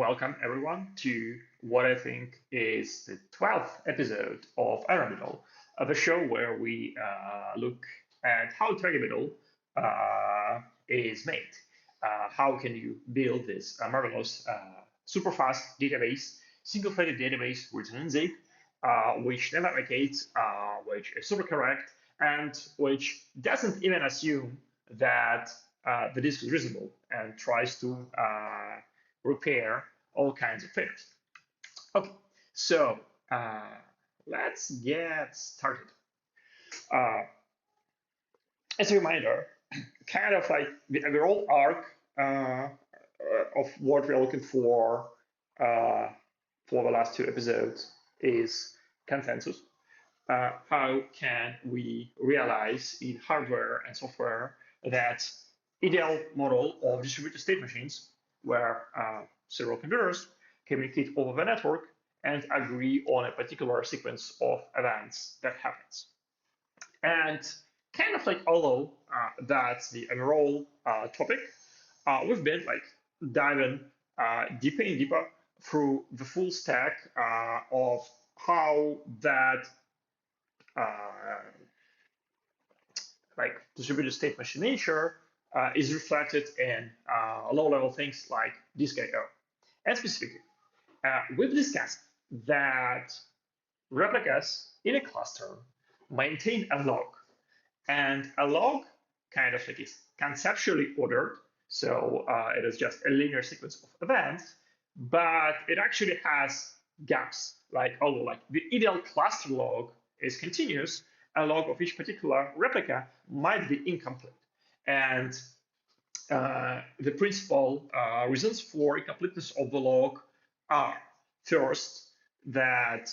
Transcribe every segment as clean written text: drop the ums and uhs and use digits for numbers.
Welcome everyone to what I think is the 12th episode of Aramidal, the show where we look at how Tergabidal is made. How can you build this marvelous, super fast database, single-threaded database written in Zip, which never vacates, which is super correct, and which doesn't even assume that the disk is reasonable and tries to repair all kinds of failures. Okay, so let's get started. Uh, as a reminder, kind of like the overall arc of what we're looking for the last two episodes is consensus. How can we realize in hardware and software that ideal model of distributed state machines where several computers communicate over the network and agree on a particular sequence of events that happens. And kind of like although that's the overall topic, we've been like diving deeper and deeper through the full stack of how that uh, like distributed state machine nature is reflected in low-level things like disk I/O. And specifically, we've discussed that replicas in a cluster maintain a log, and a log kind of like is conceptually ordered, so it is just a linear sequence of events, but it actually has gaps. Like although like the ideal cluster log is continuous, a log of each particular replica might be incomplete. And the principal reasons for incompleteness of the log are first that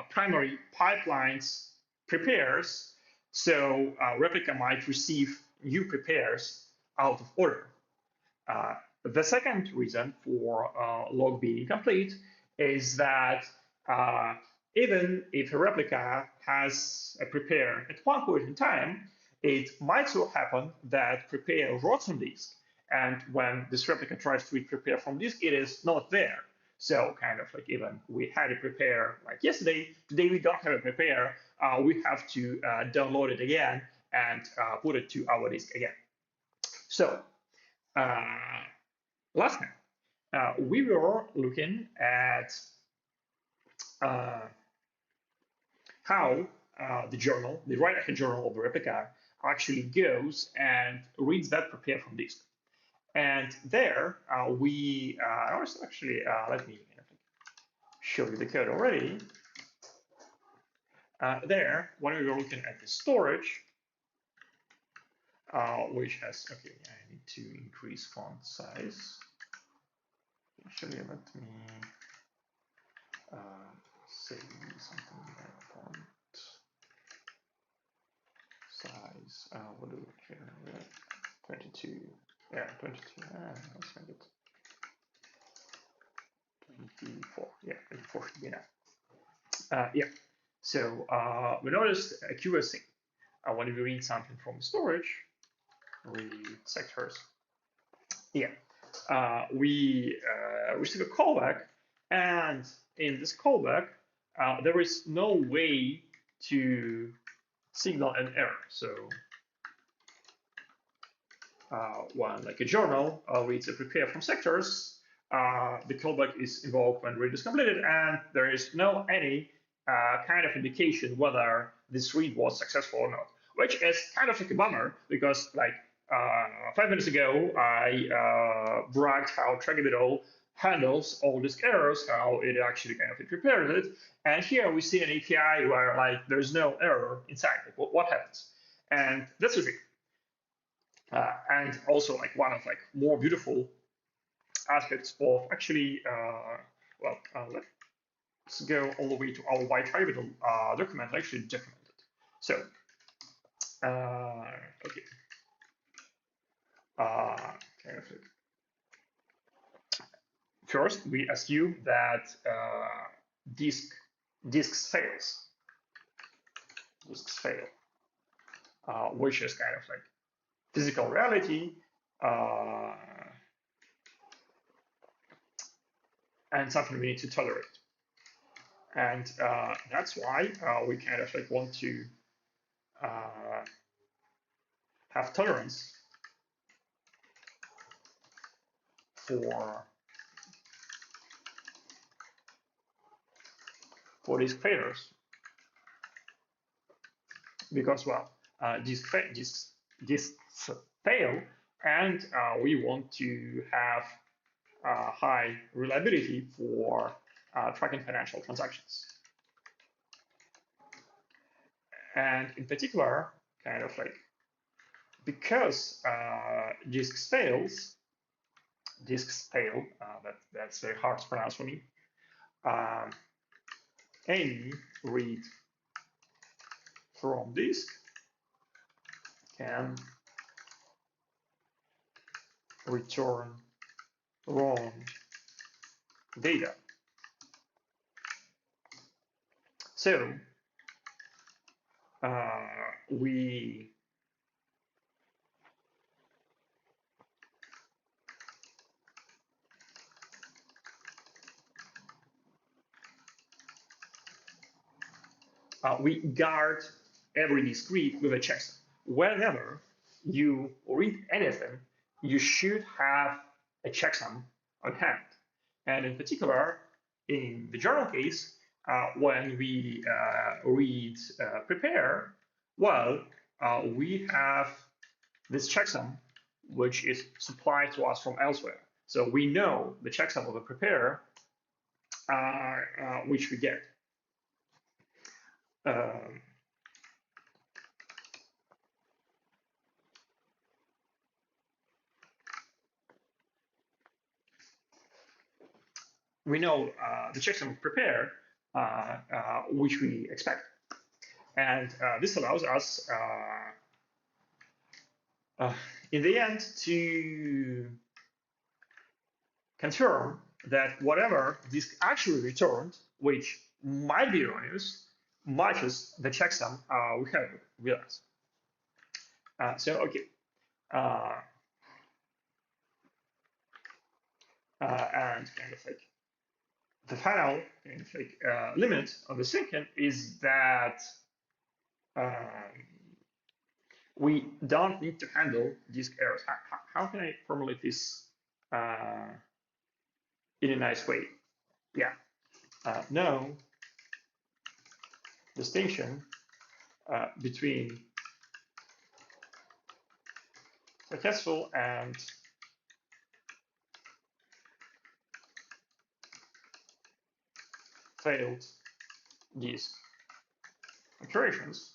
primary pipelines prepares, so replica might receive new prepares out of order. The second reason for log being incomplete is that even if a replica has a prepare at one point in time, it might so happen that prepare rots on disk. And when this replica tries to read prepare from disk, it is not there. So kind of like even we had a prepare like yesterday, today we don't have a prepare. We have to download it again and put it to our disk again. So last time, we were looking at how the journal, the write-ahead journal of the replica, actually goes and reads that prepare from disk. And there we actually let me show you the code already. There, when we were looking at the storage, which has, okay, I need to increase font size. Actually, let me say something like font size. What do we here? 22. Yeah, 22. Let's make it 24. Yeah, 24 should be enough. Yeah. So we noticed a curious thing. When we read something from storage, read sectors. Yeah. We receive a callback, and in this callback, there is no way to signal an error. So when like a journal reads a prepare from sectors, the callback is invoked when read is completed, and there is no any kind of indication whether this read was successful or not, which is kind of like a bummer because like 5 minutes ago I bragged how Tragabidol handles all these errors, how it actually kind of prepares it, and here we see an API where like there's no error inside. Like, what happens? And that's the thing. And also like one of like more beautiful aspects of actually let's go all the way to our white tribal document actually documented. So okay, kind of like, first we assume that disks fail, which is kind of like physical reality, and something we need to tolerate. And that's why we kind of like want to have tolerance for these failures, because well, disks fail, and we want to have high reliability for tracking financial transactions. And in particular, kind of like because disks fail, that's very hard to pronounce for me. Any read from disk can return wrong data. So we we guard every discrete with a checksum. Whenever you read anything, you should have a checksum on hand. And in particular, in the journal case, when we read prepare, well, we have this checksum which is supplied to us from elsewhere. So we know the checksum of the prepare which we get. We know the checksum of prepare which we expect. And this allows us in the end to confirm that whatever disk actually returned, which might be erroneous, matches the checksum we have with us. So okay. And kind of like the final kind of like limit of the syncing is that we don't need to handle disk errors. How can I formulate this in a nice way? Yeah, no distinction between successful and failed disk. operations,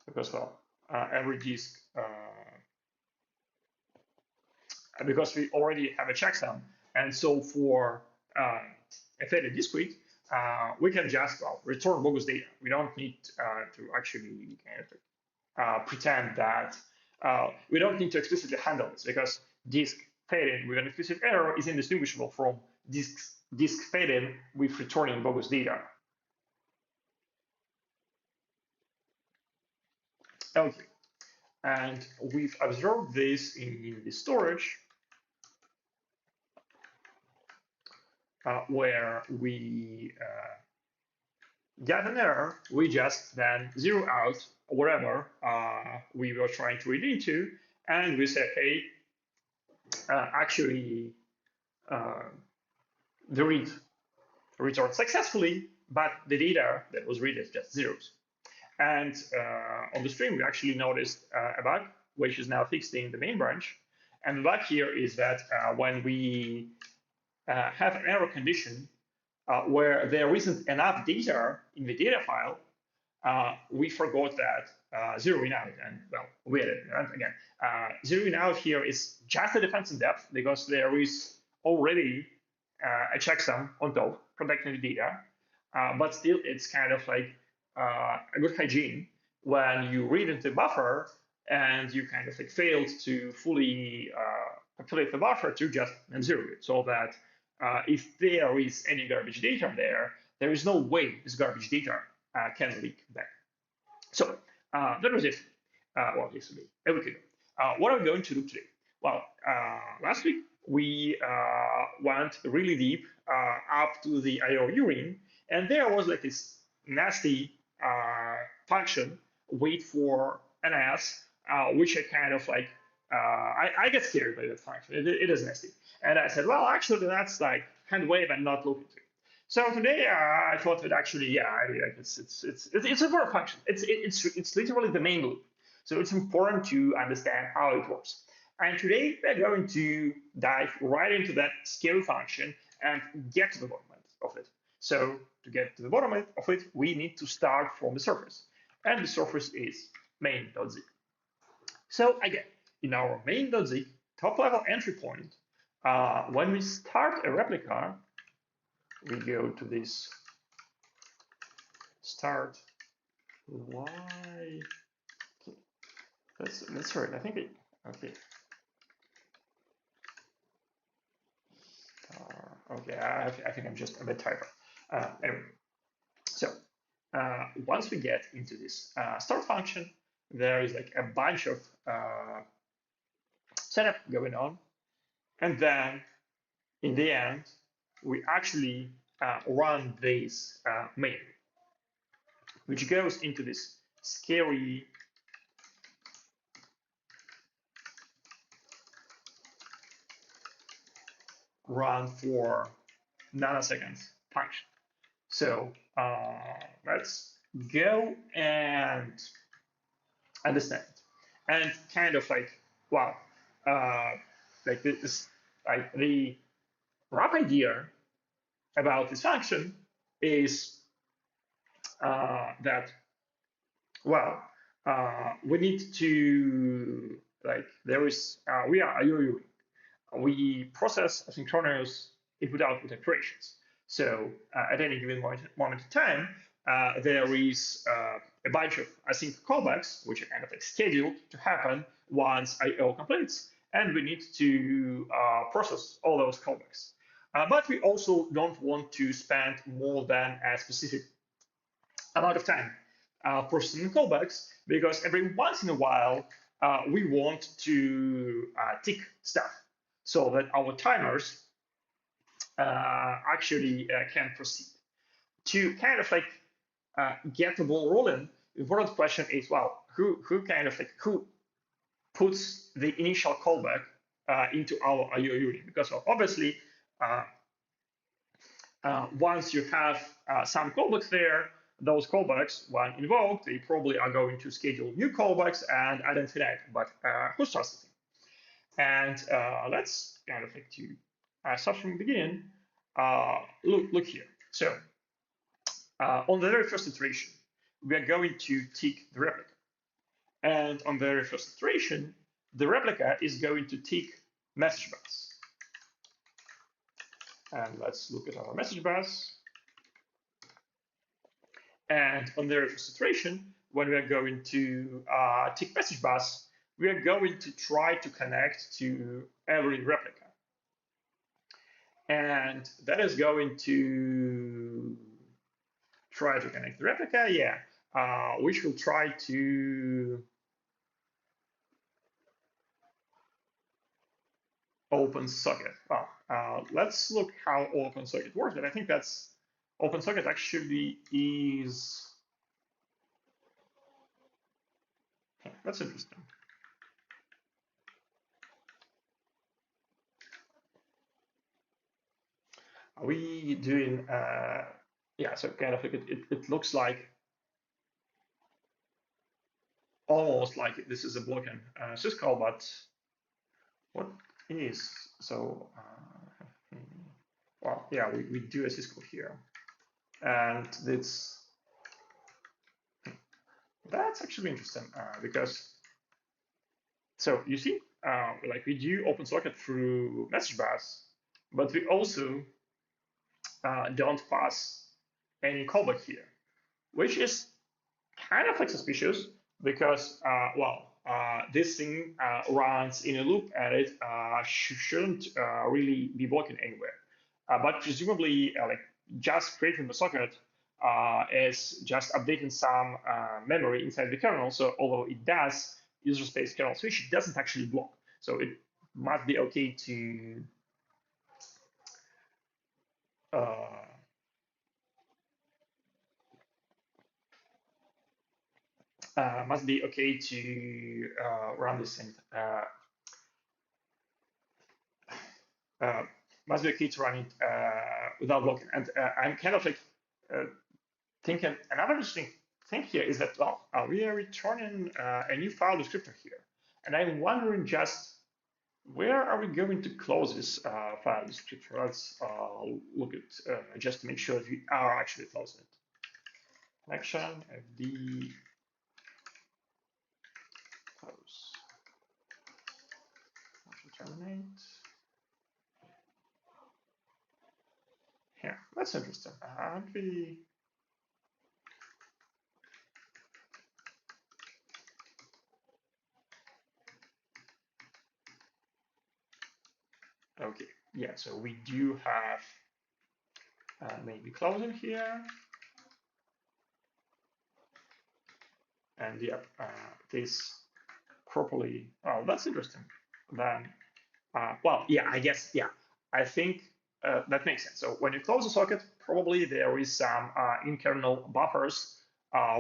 because well, every disk, because we already have a checksum, and so for a theta discrete, we can just return bogus data. We don't need to actually kind of pretend that we don't need to explicitly handle this, because disk fade-in with an explicit error is indistinguishable from disk fade-in with returning bogus data. Okay, and we've observed this in the storage, where we get an error, we just then zero out whatever we were trying to read into, and we say, hey, actually, the read returned successfully, but the data that was read is just zeros. And on the stream, we actually noticed a bug, which is now fixed in the main branch. And the bug here is that when we have an error condition where there isn't enough data in the data file, we forgot that zeroing out, and well, we had it. And again, zeroing out here is just a defense in depth, because there is already a checksum on top protecting the data, but still it's kind of like a good hygiene when you read into the buffer and you kind of like failed to fully populate the buffer to just zero it, so that if there is any garbage data there is no way this garbage data can leak back. So that was it. Well, yesterday, a week ago. What are we going to do today? Well, last week we went really deep up to the IO urine, and there was like this nasty function, wait for an s, which I kind of like, I get scared by that function. It is nasty. And I said, well, actually, that's like hand wave and not look into it. So today I thought that actually, yeah, it's a verb function. It's literally the main loop. So it's important to understand how it works. And today we're going to dive right into that scale function and get to the bottom of it. So to get to the bottom of it, we need to start from the surface. And the surface is main.z. So again, in our main.z top level entry point, when we start a replica, we go to this start. Why? That's right. I think it. Okay. Okay. I think I'm just a bit typer. Anyway, so once we get into this start function, there is like a bunch of setup going on, and then in the end, we actually run this main, which goes into this scary run for nanoseconds function. So let's go and understand it. And kind of like, wow, like this, like the rough idea about this function is that, well, we need to, like, there is, we are IOU. We process asynchronous input-output operations. So at any given moment in time, there is a bunch of async callbacks, which are kind of like scheduled to happen once I/O completes, and we need to process all those callbacks. But we also don't want to spend more than a specific amount of time processing callbacks, because every once in a while we want to tick stuff so that our timers actually can proceed. To kind of like get the ball rolling, the important question is, well, who puts the initial callback into our IO unit? Because obviously, once you have some callbacks there, those callbacks, when invoked, they probably are going to schedule new callbacks and identify, but who starts the thing? And let's kind of like to start from the beginning. Look here. So on the very first iteration, we are going to tick the replica. And on the very first iteration, the replica is going to tick message bus. And let's look at our message bus. And on the very first iteration, when we are going to tick message bus, we are going to try to connect to every replica. And that is going to try to connect the replica, yeah, which will try to open socket. Well, let's look how open socket works, but I think that's open socket actually is, that's interesting. Are we doing, yeah, so kind of like it looks like almost like this is a broken syscall, but what is, so, well, yeah, we do a syscall here. And that's actually interesting because, so you see, like we do open socket through message bus, but we also don't pass any callback here, which is kind of like suspicious because, well, this thing runs in a loop and it shouldn't really be blocking anywhere. But presumably, like just creating the socket is just updating some memory inside the kernel. So although it does user space kernel switch, it doesn't actually block. So it must be okay to must be okay to run this thing. Must be okay to run it without blocking. And I'm kind of like thinking another interesting thing here is that, well, we are returning a new file descriptor here. And I'm wondering just where are we going to close this file descriptor? Let's look at just to make sure that we are actually closing it. Connection, fd, close, terminate. Yeah, that's interesting. Aren't we? Okay, yeah, so we do have maybe closing here. And yep, this properly, oh, that's interesting. Then, well, yeah, I guess, yeah, I think that makes sense. So when you close the socket, probably there is some in-kernel buffers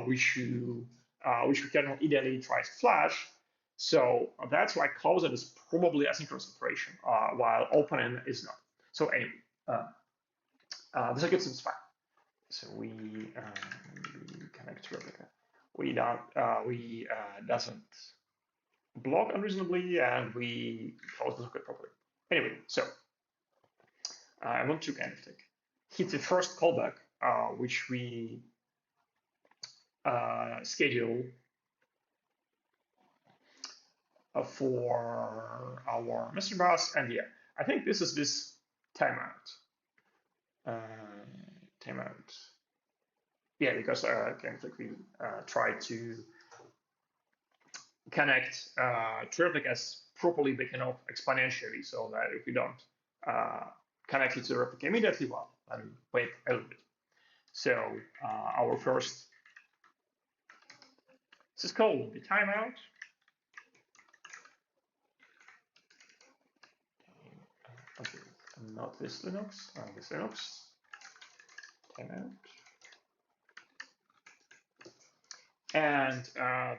which you kernel ideally tries to flash. So that's why closing is probably a synchronous operation, while opening is not. So anyway, the socket seems fine. So we connect to replica. We don't, we doesn't block unreasonably, and we close the socket properly. Anyway, so I want to kind of like hit the first callback, which we schedule for our message bus. And yeah, I think this is this timeout. Timeout. Yeah, because kind of like we try to connect traffic as properly they can exponentially, so that if we don't connect it to the replica immediately, well, then wait a little bit. So our first syscall will be timeout. Okay, not this Linux, this Linux. Timeout. And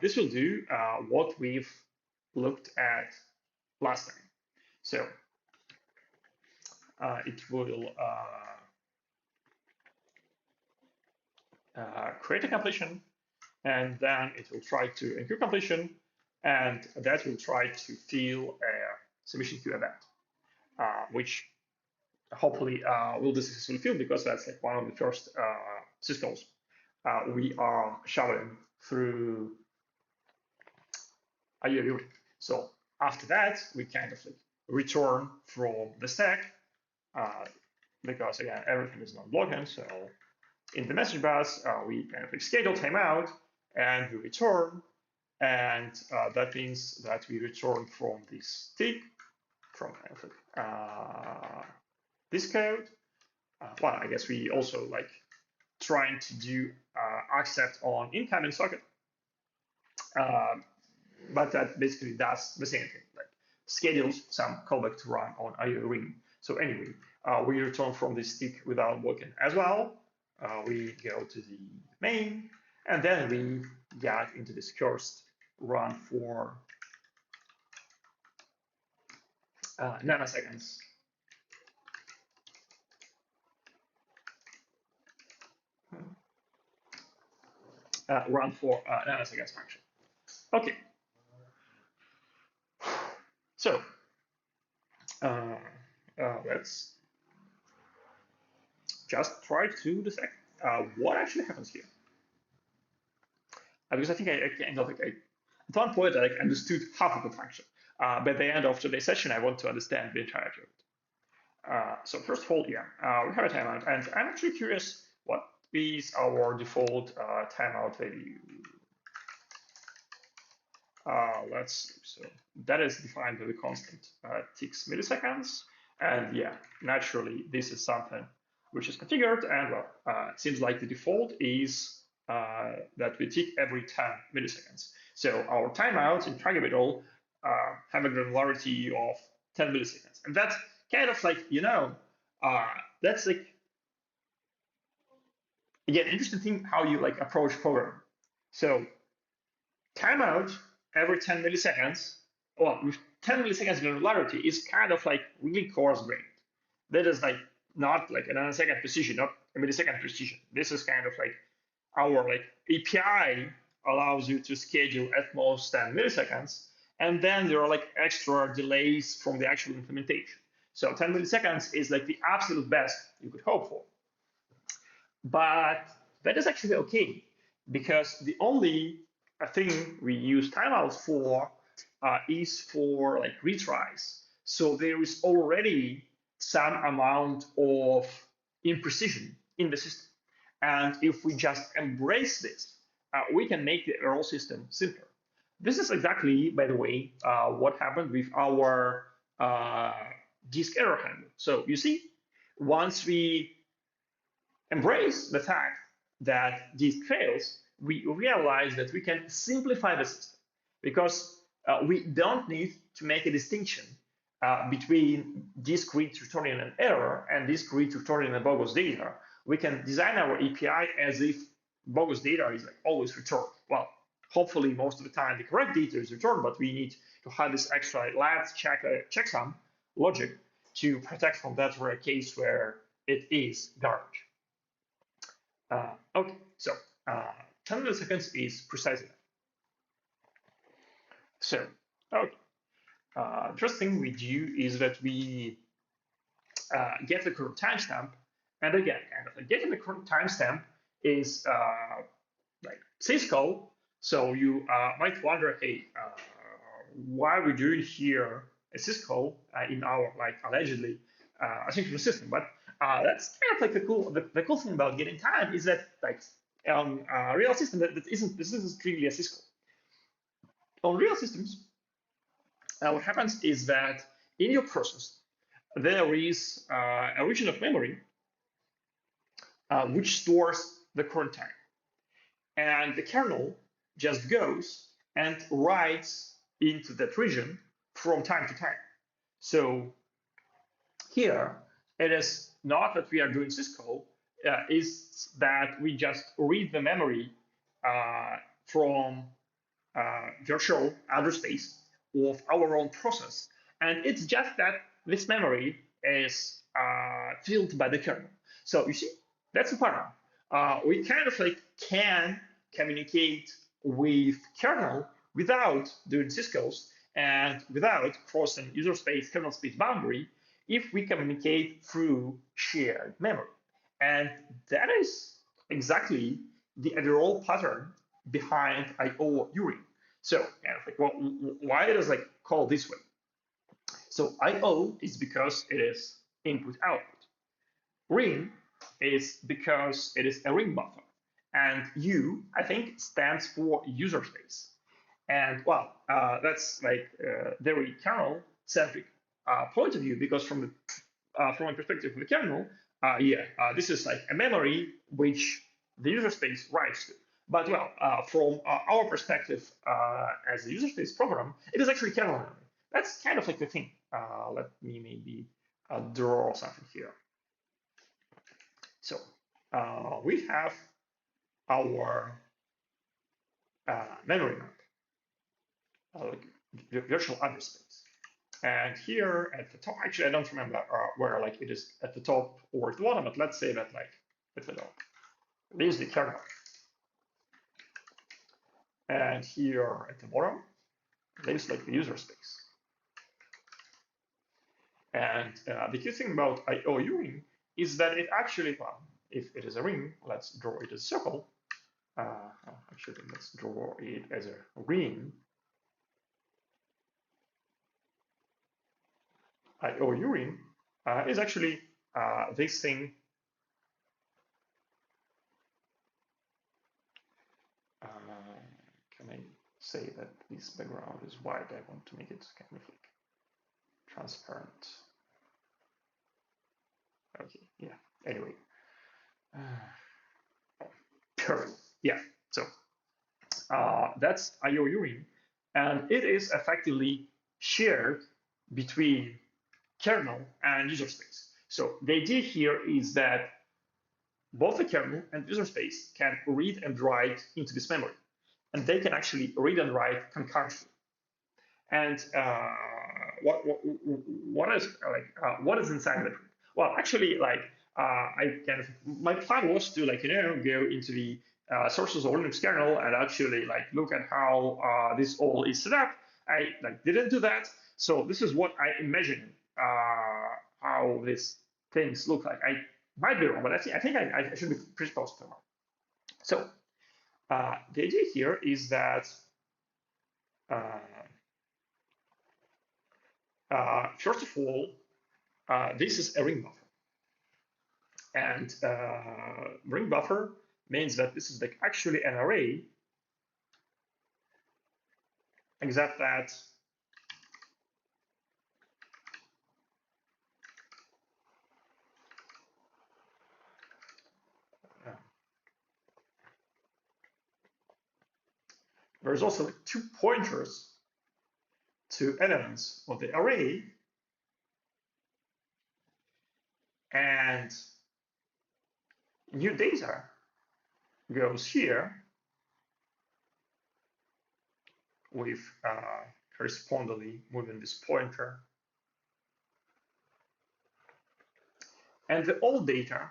this will do what we've looked at last time. So it will create a completion, and then it will try to include completion, and that will try to fill a submission queue event, which hopefully will be successfully filled because that's like one of the first syscalls we are shoveling through IO. So after that, we kind of like return from the stack uh, because again, everything is not blocking. So in the message bus, we kind of like schedule timeout and we return. And that means that we return from this tick, from kind of like, this code. Well, I guess we also like trying to do accept on incoming socket. Uh, but that basically does the same thing, like schedules some callback to run on IO ring. So anyway, we return from this stick without blocking as well. We go to the main, and then we get into this cursed run for nanoseconds. Run for nanoseconds function. Okay, so let's just try to dissect what actually happens here. Because I think I kind of like at one point I understood half of the function. By the end of today's session, I want to understand the entirety of it. So first of all, yeah, we have a timeout, and I'm actually curious what is our default timeout value. Let's see. So that is defined by the constant ticks milliseconds, and yeah, naturally this is something which is configured, and well, it seems like the default is that we tick every 10 milliseconds. So our timeouts in Tragabitol have a granularity of 10 milliseconds, and that's kind of like that's like again interesting thing how you like approach program. So timeout every 10 milliseconds, well, with 10 milliseconds granularity is kind of like really coarse grained. That is like not like a nanosecond precision, not a millisecond precision. This is kind of like our like API allows you to schedule at most 10 milliseconds, and then there are like extra delays from the actual implementation. So 10 milliseconds is like the absolute best you could hope for. But that is actually okay because the only thing we use timeouts for is for like retries. So there is already some amount of imprecision in the system. And if we just embrace this, we can make the RL system simpler. This is exactly, by the way, what happened with our disk error handler. So you see, once we embrace the fact that disk fails, we realize that we can simplify the system because we don't need to make a distinction between disk read returning an error and disk read returning a bogus data. We can design our API as if bogus data is like always returned. Well, hopefully most of the time the correct data is returned, but we need to have this extra let's checksum logic to protect from that rare case where it is garbage. Okay, so 10 milliseconds is precisely that. So, okay. First thing we do is that we get the current timestamp, and again, kind of like getting the current timestamp is like syscall. So you might wonder, hey, why are we doing here a syscall in our like allegedly asynchronous system? But that's kind of like the cool thing about getting time is that like on real system that isn't this isn't really a syscall. On real systems, what happens is that in your process there is a region of memory which stores the current time, and the kernel just goes and writes into that region from time to time. So here, it is not that we are doing syscall, is that we just read the memory from virtual address space of our own process. And it's just that this memory is filled by the kernel. So you see, that's the problem. We kind of like can communicate with kernel without doing syscalls and without crossing user space, kernel space boundary if we communicate through shared memory. And that is exactly the overall pattern behind I/O urine. So, like, well, why it is like called this way? So I/O is because it is input output. Ring is because it is a ring buffer. And U, I think, stands for user space. And well, that's like very kernel centric point of view, because from a perspective of the kernel, this is like a memory which the user space writes to. But well, from our perspective as a user space program, it is actually kernel memory. That's kind of like the thing. Let me maybe draw something here. So we have our memory map, like virtual address space. And here at the top, actually, I don't remember where like it is at the top or at the bottom, but let's say that like at the top. This is the kernel. And here at the bottom, this is like the user space. And the key thing about I/O ring is that it actually, well, if it is a ring, let's draw it as a circle. Actually, let's draw it as a ring. I/O ring is actually this thing. Can I say that this background is white? I want to make it kind of like transparent. Okay, yeah. Anyway, perfect. Yeah. So that's I/O ring, and it is effectively shared between kernel and user space. So the idea here is that both the kernel and user space can read and write into this memory, and they can actually read and write concurrently. And what is inside of it? Well, actually, like I kind of my plan was to like go into the sources of Linux kernel and actually like look at how this all is set up. I like didn't do that, so this is what I imagine how these things look like. I might be wrong, but I think I should be pretty close to them. So the idea here is that first of all, this is a ring buffer. And ring buffer means that this is like actually an array, except that there's also like two pointers to elements of the array, and new data goes here with correspondingly moving this pointer, and the old data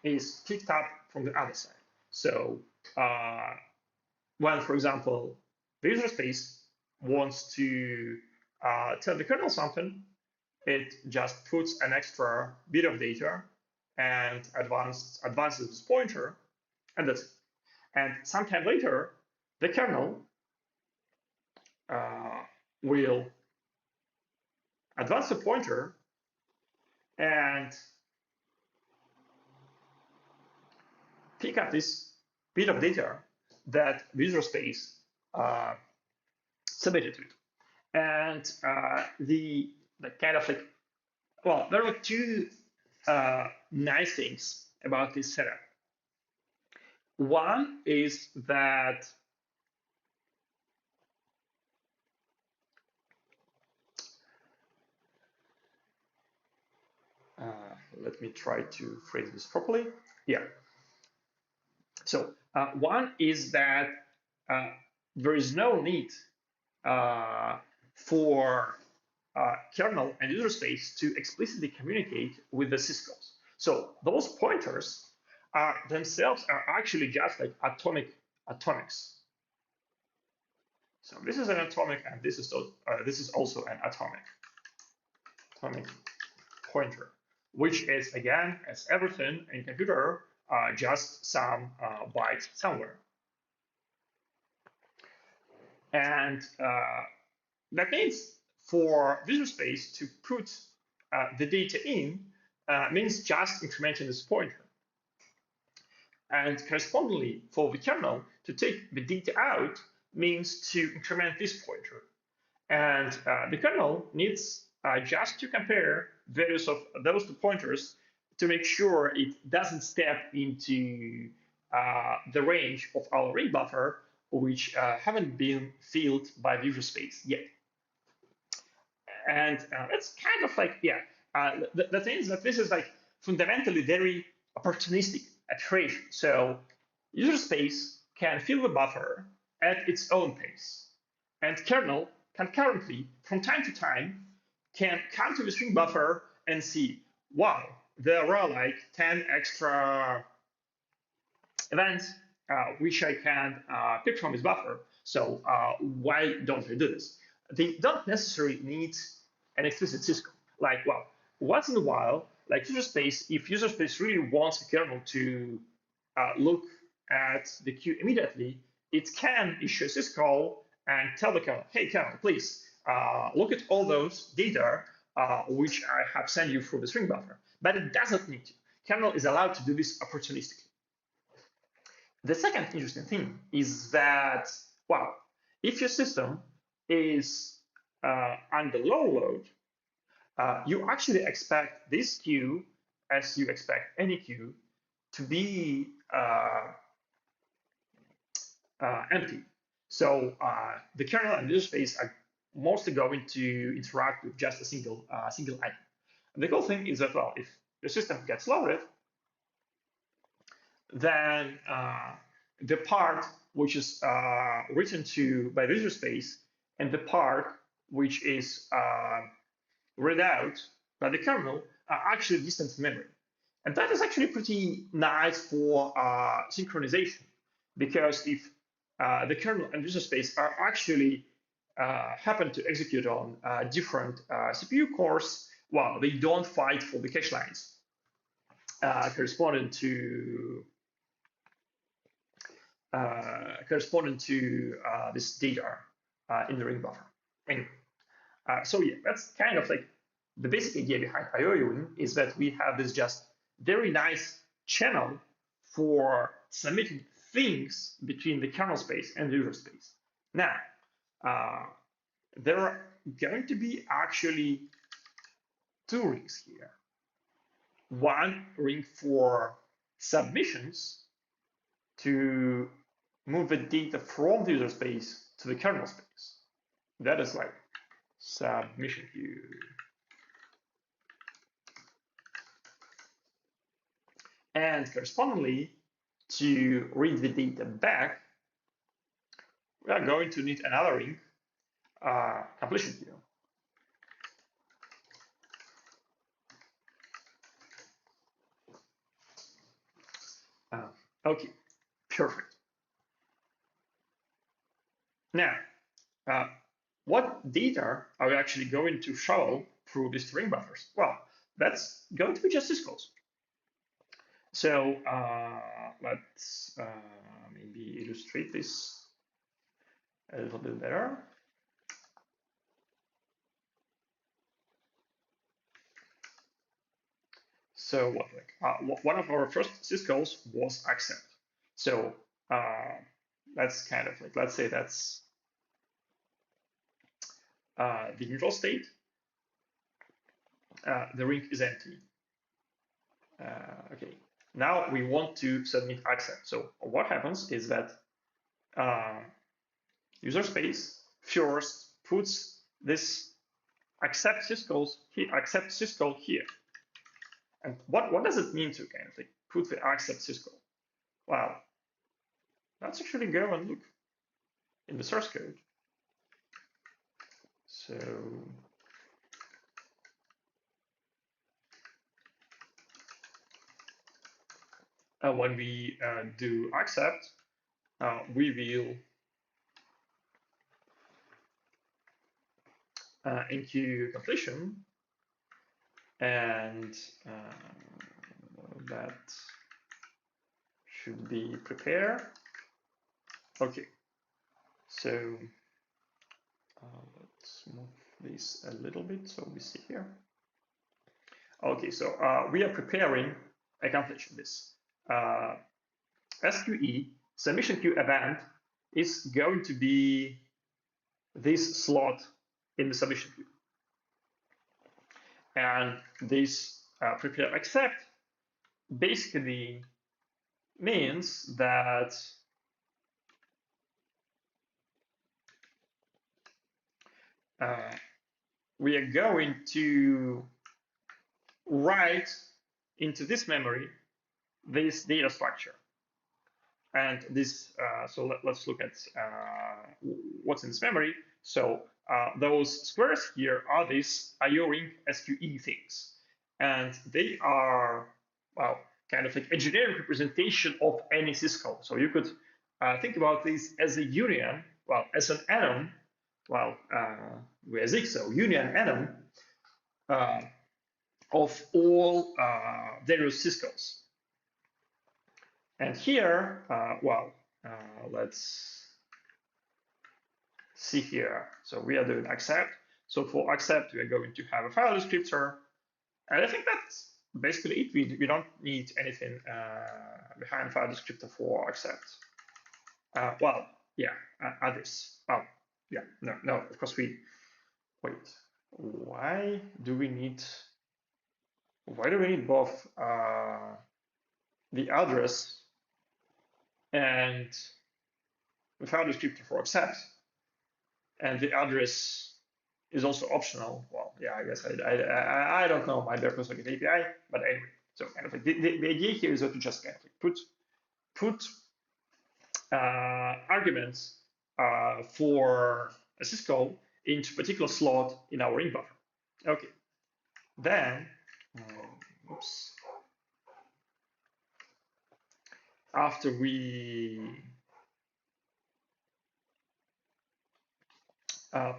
is picked up from the other side. So when, for example, the user space wants to tell the kernel something, it just puts an extra bit of data and advances this pointer, and that's it. And sometime later, the kernel will advance the pointer and pick up this bit of data that user space submitted to it. And the kind of like, well, there are two nice things about this setup. One is that let me try to phrase this properly. Yeah. So one is that there is no need for kernel and user space to explicitly communicate with the syscalls. So those pointers themselves are actually just like atomics. So this is an atomic, and this is also an atomic pointer, which is, again, as everything in computer, just some bytes somewhere. And that means for visual space to put the data in means just incrementing this pointer. And correspondingly, for the kernel to take the data out means to increment this pointer. And the kernel needs just to compare values of those two pointers to make sure it doesn't step into the range of our ring buffer, which haven't been filled by visual space yet. And that's kind of like, yeah, the thing is that this is like fundamentally very opportunistic iteration. So user space can fill the buffer at its own pace. And kernel concurrently, from time to time, can come to the string buffer and see, wow, there are like 10 extra events which I can pick from this buffer. So why don't I do this? They don't necessarily need an explicit syscall. Like, well, once in a while, like user space, if user space really wants the kernel to look at the queue immediately, it can issue a syscall and tell the kernel, hey, kernel, please look at all those data which I have sent you through the string buffer. But it doesn't need to. Kernel is allowed to do this opportunistically. The second interesting thing is that, well, if your system is under low load, you actually expect this queue, as you expect any queue, to be empty. So the kernel and user space are mostly going to interact with just a single item. And the cool thing is that, well, if the system gets loaded, then the part which is written to by visual space and the part which is read out by the kernel are actually distant memory. And that is actually pretty nice for synchronization, because if the kernel and user space are actually happen to execute on different CPU cores, well, they don't fight for the cache lines corresponding to this data in the ring buffer. Anyway, so yeah, that's kind of like the basic idea behind IOUing, is that we have this just very nice channel for submitting things between the kernel space and the user space. Now, there are going to be actually two rings here. One ring for submissions to move the data from the user space to the kernel space. That is like submission queue. And correspondingly, to read the data back, we are going to need another ring, completion queue. Okay, perfect. Now, what data are we actually going to show through these ring buffers? Well, that's going to be just syscalls. So let's maybe illustrate this a little bit better. So what, like, one of our first syscalls was accept. So that's kind of like, let's say that's the neutral state. The ring is empty. Okay, now we want to submit accept. So what happens is that user space first puts this accept syscall here. And what does it mean to kind of like put the accept syscall? Well, let's actually go and look in the source code. So when we do accept, we will enqueue completion, and that should be prepare. Okay, so let's move this a little bit so we see here. Okay, so we are preparing a completion. This SQE submission queue event is going to be this slot in the submission queue, and this prepare accept basically means that we are going to write into this memory this data structure. And this, so let's look at what's in this memory. So those squares here are these IO-ring SQE things. And they are, well, kind of like a generic representation of any syscall. So you could think about this as a union, well, as an atom, well, with so union atom of all various syscalls. And here, well, let's see here. So we are doing accept. So for accept, we are going to have a file descriptor. And I think that's basically it. We don't need anything behind file descriptor for accept. Well, yeah, address. Oh, yeah, no, of course we, wait, why do we need both the address and the file descriptor for accept, and the address is also optional? Well, yeah, I guess I don't know my Socket API, but anyway. So kind of like the idea here is that you just kind of like put arguments for a syscall into a particular slot in our ring buffer. Okay, then, oops. After we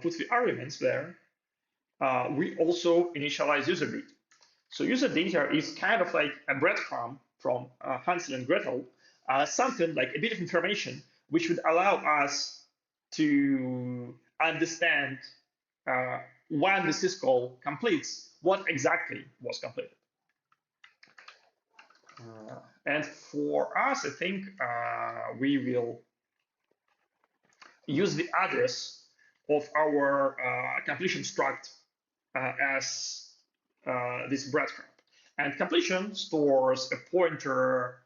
put the arguments there, we also initialize user data. So user data is kind of like a breadcrumb from Hansel and Gretel, something like a bit of information which would allow us to understand when the syscall completes, what exactly was completed. And for us, I think we will use the address of our completion struct as this breadcrumb. And completion stores a pointer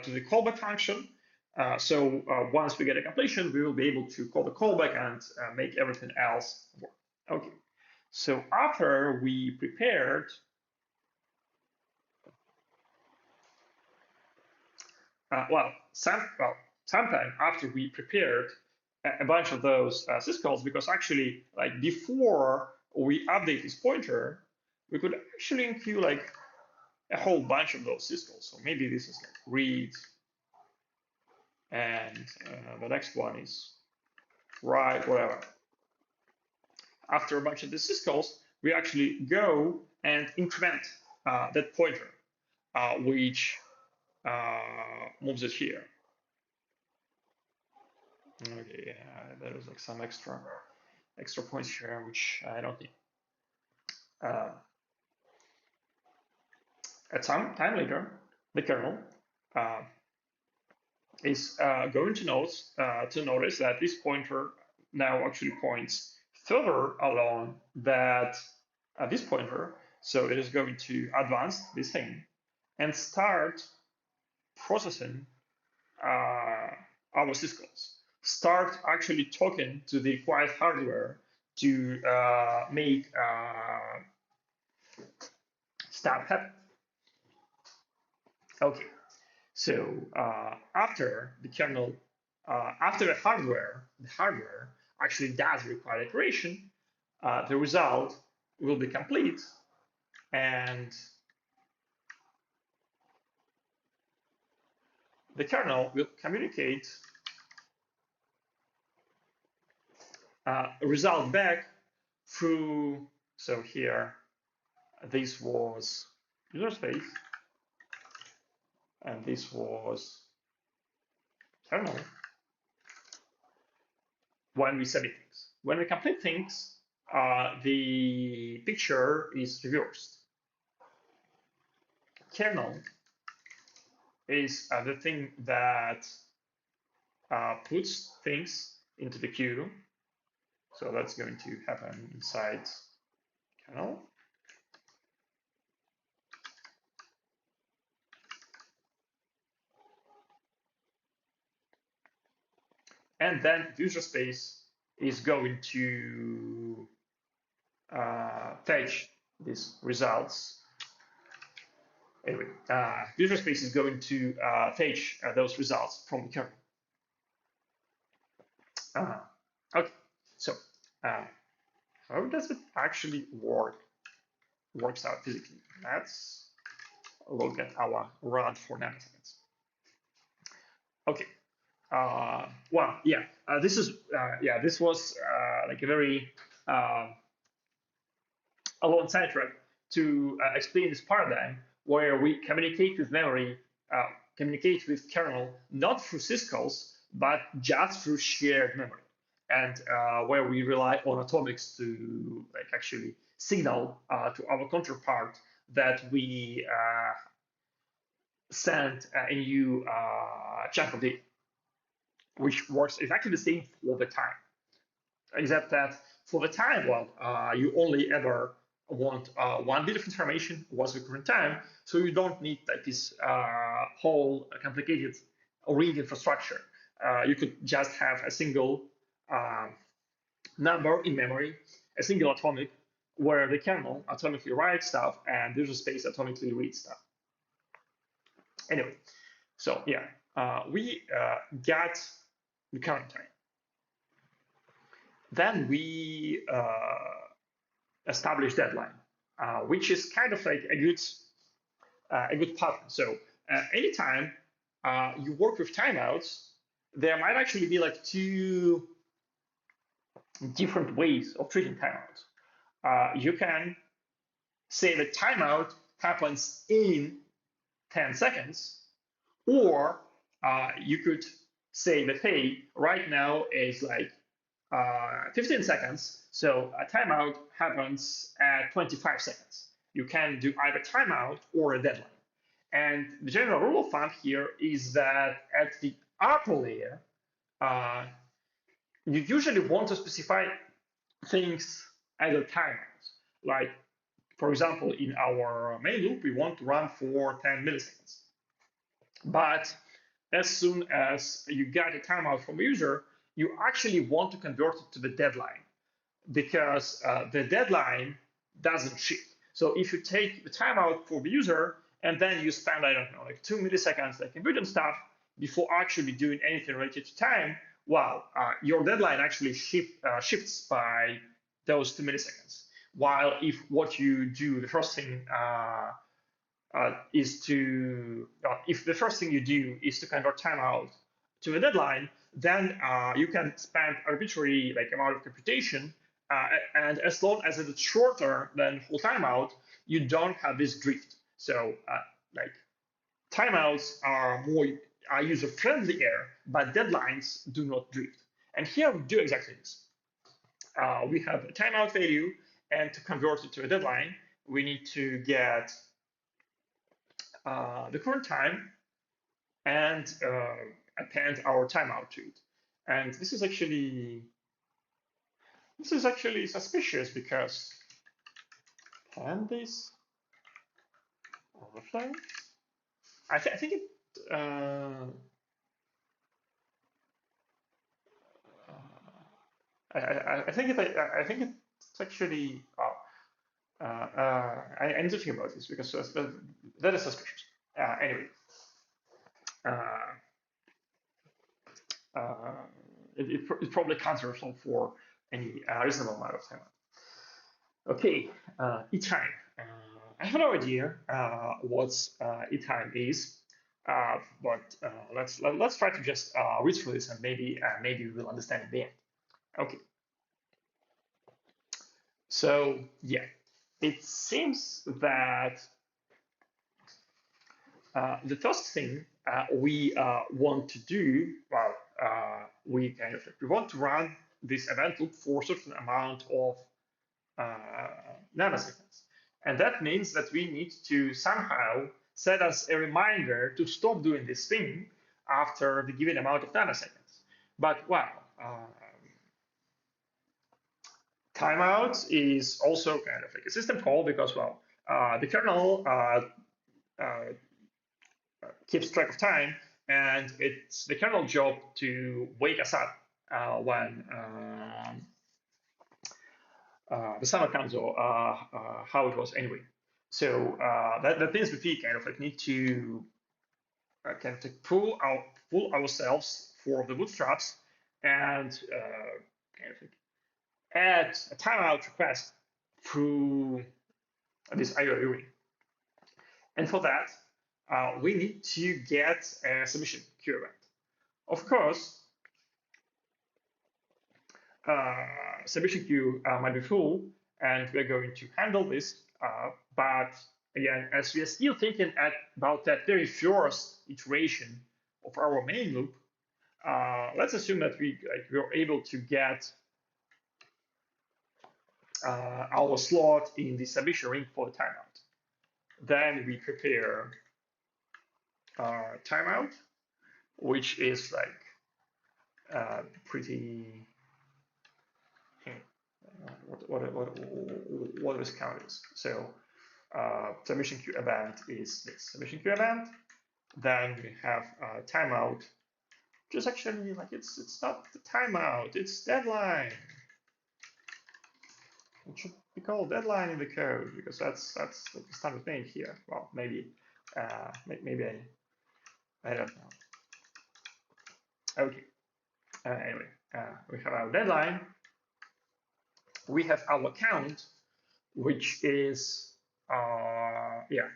to the callback function. So once we get a completion, we will be able to call the callback and make everything else work. Okay. So after we prepared sometime after we prepared a bunch of those syscalls, because actually, like before we update this pointer, we could actually include like a whole bunch of those syscalls. So maybe this is like read, and the next one is write, whatever. After a bunch of the syscalls, we actually go and increment that pointer, which moves it here. Okay, yeah, there is like some extra points here which I don't need. At some time later, the kernel is going to notice that this pointer now actually points further along that this pointer. So it is going to advance this thing and start processing our syscalls. Start actually talking to the required hardware to make stuff happen. Okay, so after the kernel, after the hardware actually does require iteration, the result will be complete, and the kernel will communicate a result back through, so here, this was user space, and this was kernel when we submit things. When we complete things, the picture is reversed. Kernel is the thing that puts things into the queue. So that's going to happen inside kernel. And then user space is going to fetch these results. Anyway, user space is going to fetch those results from the kernel. Okay, so how does it actually works out physically? Let's look at our run for nanoseconds. Okay. Well, yeah. This was like a very a long sidetrack to explain this paradigm where we communicate with memory, communicate with kernel not through syscalls but just through shared memory, and where we rely on atomics to like actually signal to our counterpart that we send a new chunk of data, which works exactly the same for the time, except that for the time, well, you only ever want one bit of information, what's the current time, so you don't need like this whole complicated read infrastructure. You could just have a single number in memory, a single atomic, where the kernel atomically writes stuff and user space atomically reads stuff. Anyway, so yeah, we got the current time. Then we establish deadline, which is kind of like a good pattern. So anytime you work with timeouts, there might actually be like two different ways of treating timeouts. You can say that timeout happens in 10 seconds, or you could say that, hey, right now is like 15 seconds, so a timeout happens at 25 seconds. You can do either timeout or a deadline. And the general rule of thumb here is that at the upper layer, you usually want to specify things either timeouts. Like, for example, in our main loop, we want to run for 10 milliseconds. But as soon as you get a timeout from a user, you actually want to convert it to the deadline, because the deadline doesn't shift. So if you take the timeout for the user and then you spend, I don't know, like 2 milliseconds like computing stuff before actually doing anything related to time, well, your deadline actually shifts by those 2 milliseconds. While if what you do, the first thing if the first thing you do is to convert timeout to a deadline, then you can spend arbitrary like amount of computation, and as long as it's shorter than full timeout, you don't have this drift. So like timeouts are user friendlier, but deadlines do not drift. And here we do exactly this. We have a timeout value, and to convert it to a deadline, we need to get the current time and append our timeout to it. And this is actually suspicious, because can this overflow? I think it. I think it's actually. I need to think about this, because that is suspicious. Anyway, it probably can't resolve for any reasonable amount of time. Okay, e-time. I have no idea what e-time is, but let's try to just read through this, and maybe we'll understand in the end. Okay. So yeah, it seems that the first thing we want to do, well, we want to run this event loop for a certain amount of nanoseconds. And that means that we need to somehow set us a reminder to stop doing this thing after the given amount of nanoseconds. But well, timeout is also kind of like a system call because, well, the kernel keeps track of time, and it's the kernel job to wake us up when the summer comes, or how it was anyway. So that means that we kind of like need to kind of pull ourselves for the bootstraps and kind of like add a timeout request through this IOUing. And for that, we need to get a submission queue event. Of course, submission queue might be full, and we're going to handle this. But again, as we are still thinking about that very first iteration of our main loop, let's assume that we're able to get our slot in the submission ring for the timeout. Then we prepare timeout, which is like pretty. What this count is. So submission queue event is this submission queue event. Then we have timeout, which is actually like it's not the timeout, it's deadline. It should be called deadline in the code because that's the standard name here. Well, maybe maybe I don't know. Okay. Anyway, we have our deadline. We have our count, which is yeah.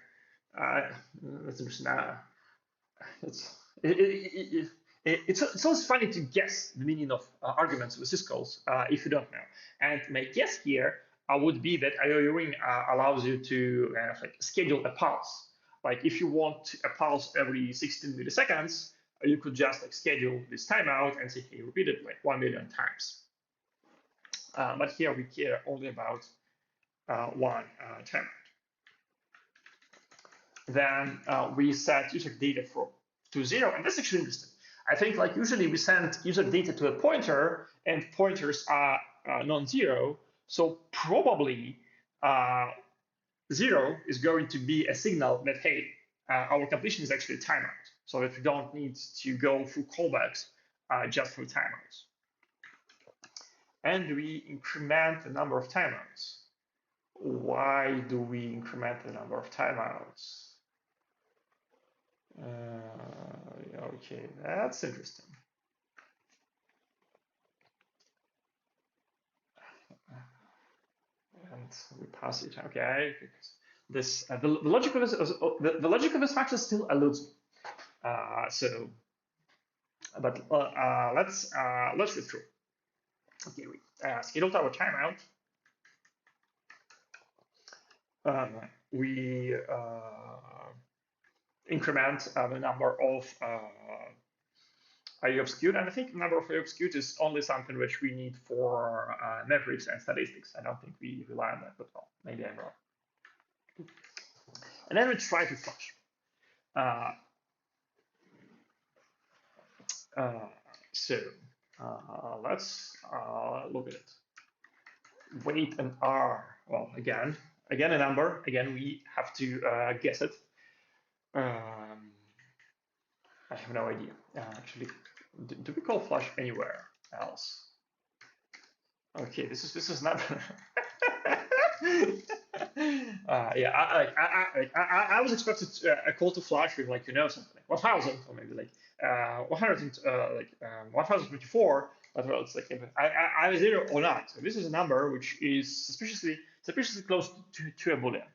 That's interesting. It's always funny to guess the meaning of arguments with syscalls if you don't know. And my guess here would be that IOUing allows you to like schedule a pulse. Like if you want a pulse every 16 milliseconds, you could just like schedule this timeout and say, hey, repeat it like 1 million times. But here we care only about one timeout. Then we set user data to 0, and that's actually interesting. I think like usually we send user data to a pointer, and pointers are non-zero, so probably 0 is going to be a signal that, hey, our completion is actually a timeout, so that we don't need to go through callbacks just for timeouts. And we increment the number of timeouts. Why do we increment the number of timeouts? Okay, that's interesting. And we pass it. Okay, this the logic of this the logic of this function still eludes me. But let's read through. Okay, we scheduled our timeout. We increment the number of IO obscured, and I think the number of IO obscured is only something which we need for metrics and statistics. I don't think we rely on that, but well, maybe I'm wrong. And then we try to flush. So let's look at it. Weight and R. Well, again a number. Again, we have to guess it. I have no idea. Actually, do we call flush anywhere else? Okay, this is not. Yeah, I was expected a call to flush with like something like 1000 or maybe like 100 like 1024. But well, it's like either 0 or not. So this is a number which is suspiciously close to a boolean.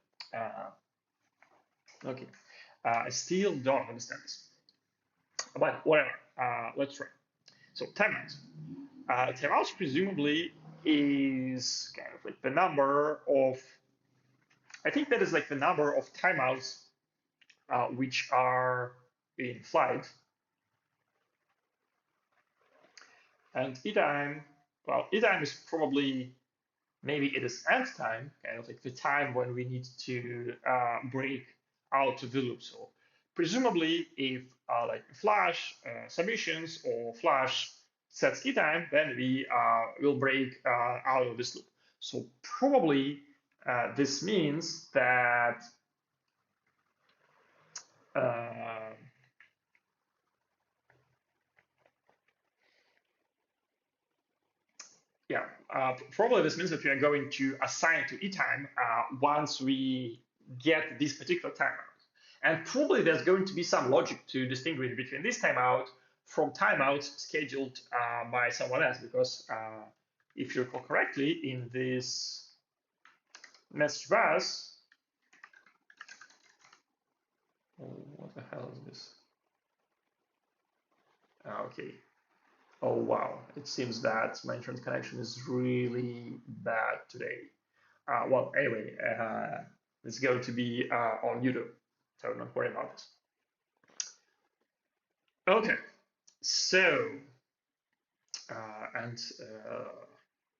Okay, I still don't understand this, but whatever. Let's try. So timeouts. Timeouts presumably is kind of like the number of. I think that is like the number of timeouts which are in flight. And E time, well, E time is probably, maybe it is end time, kind of like the time when we need to break out of the loop. So presumably, if like Flash submissions or Flash sets E time, then we will break out of this loop. So probably this means that uh, yeah, probably this means that we are going to assign to E-time once we get this particular timeout. And probably there's going to be some logic to distinguish between this timeout from timeouts scheduled by someone else, because if you recall correctly, in this message bus, oh, what the hell is this? Okay. Oh, wow. It seems that my internet connection is really bad today. Well, anyway, it's going to be on YouTube, so don't worry about this. Okay, so, and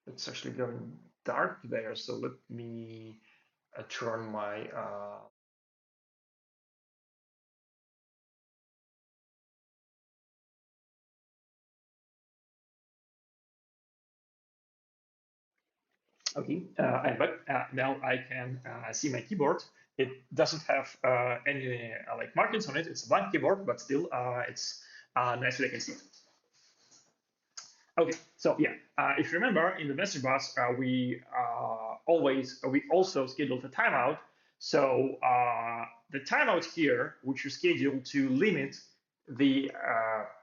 it's actually going dark there, so let me turn my okay, I'm back. Now I can see my keyboard. It doesn't have any like markings on it. It's a blank keyboard, but still, it's nicely I can see it. Okay, so yeah, if you remember in the message bus, we also scheduled a timeout. So the timeout here, which you schedule to limit the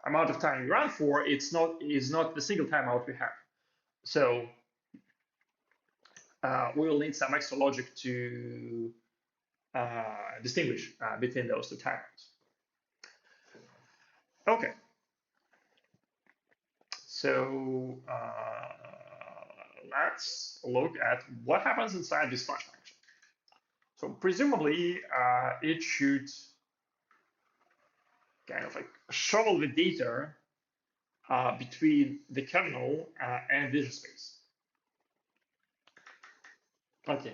amount of time you run for, is not the single timeout we have. So we will need some extra logic to distinguish between those two timeouts. Okay, so let's look at what happens inside this flash function. So presumably it should kind of like shovel the data between the kernel and visual space. Okay,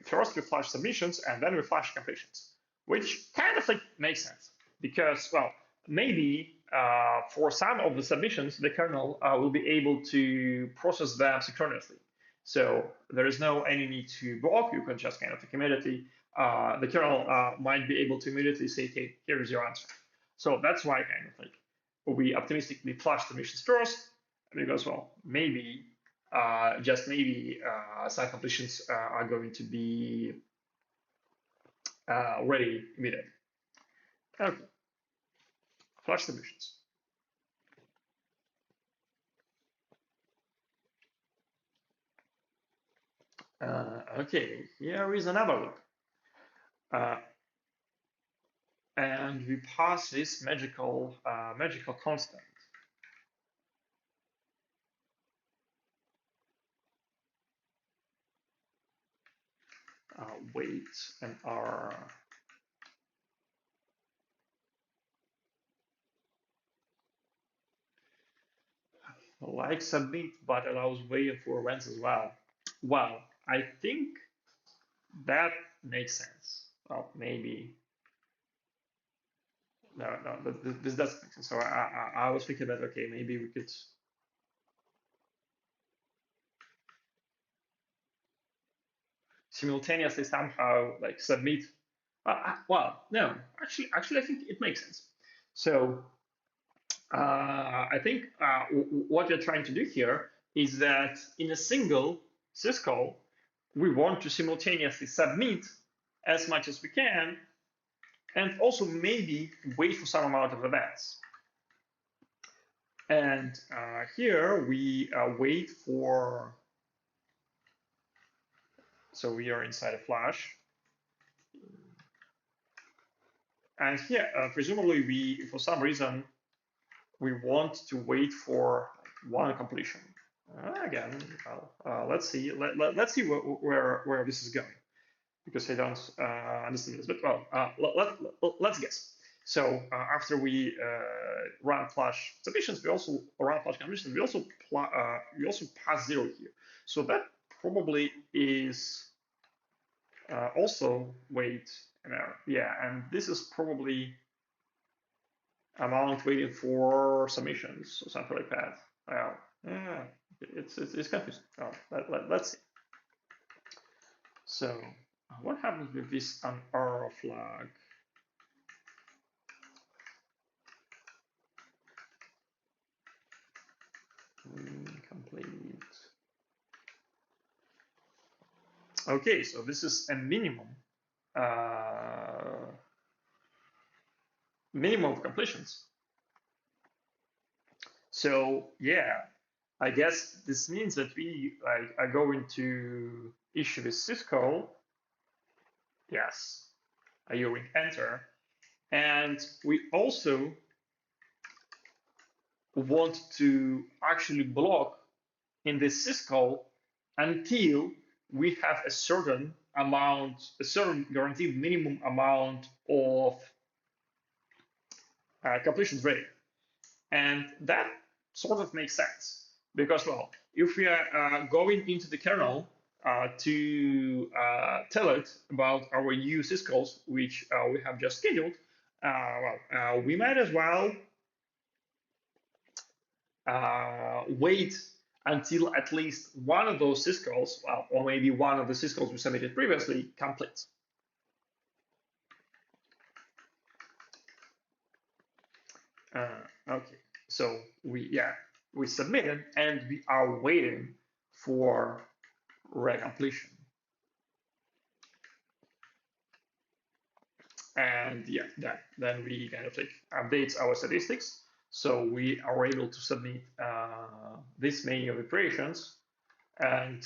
first we flash submissions and then we flash completions, which kind of like makes sense because, well, maybe for some of the submissions, the kernel will be able to process them synchronously. So there is no any need to block. You can just kind of like immediately, the kernel might be able to immediately say, hey, here is your answer. So that's why kind of like we optimistically flash submissions first, because, well, maybe just maybe some completions are going to be ready immediately. Okay, flash submissions. Okay, here is another look. And we pass this magical constant. Wait and R. Like submit, but allows wait for events as well. Well, I think that makes sense. Well, maybe. No, this doesn't make sense. So I was thinking that, okay, maybe we could. Simultaneously somehow like submit. Well, no, actually, I think it makes sense. So I think what we're trying to do here is that in a single syscall, we want to simultaneously submit as much as we can, and also maybe wait for some amount of events. And here we wait for, so we are inside a flash. And here, presumably, we, for some reason, we want to wait for one completion. Again, let's see. Let's see where this is going, because I don't understand this. But well, let's guess. So after we run flash submissions, we also run flash completions. We also pass 0 here. So that probably is also wait an error. Yeah, and this is probably amount waiting for submissions or something like that. Yeah, it's confusing. Let's see. So what happens with this error flag? Complete. Okay, so this is a minimum minimum of completions. So yeah, I guess this means that we are going to issue this syscall. Yes, using enter, and we also want to actually block in this syscall until we have a certain amount, a certain guaranteed minimum amount of completions ready. And that sort of makes sense because, well, if we are going into the kernel to tell it about our new syscalls, which we have just scheduled, we might as well wait until at least one of those syscalls, or maybe one of the syscalls we submitted previously, completes. Okay, so we submitted and we are waiting for recompletion. And yeah, then we kind of like updates our statistics. So we are able to submit this many of operations, and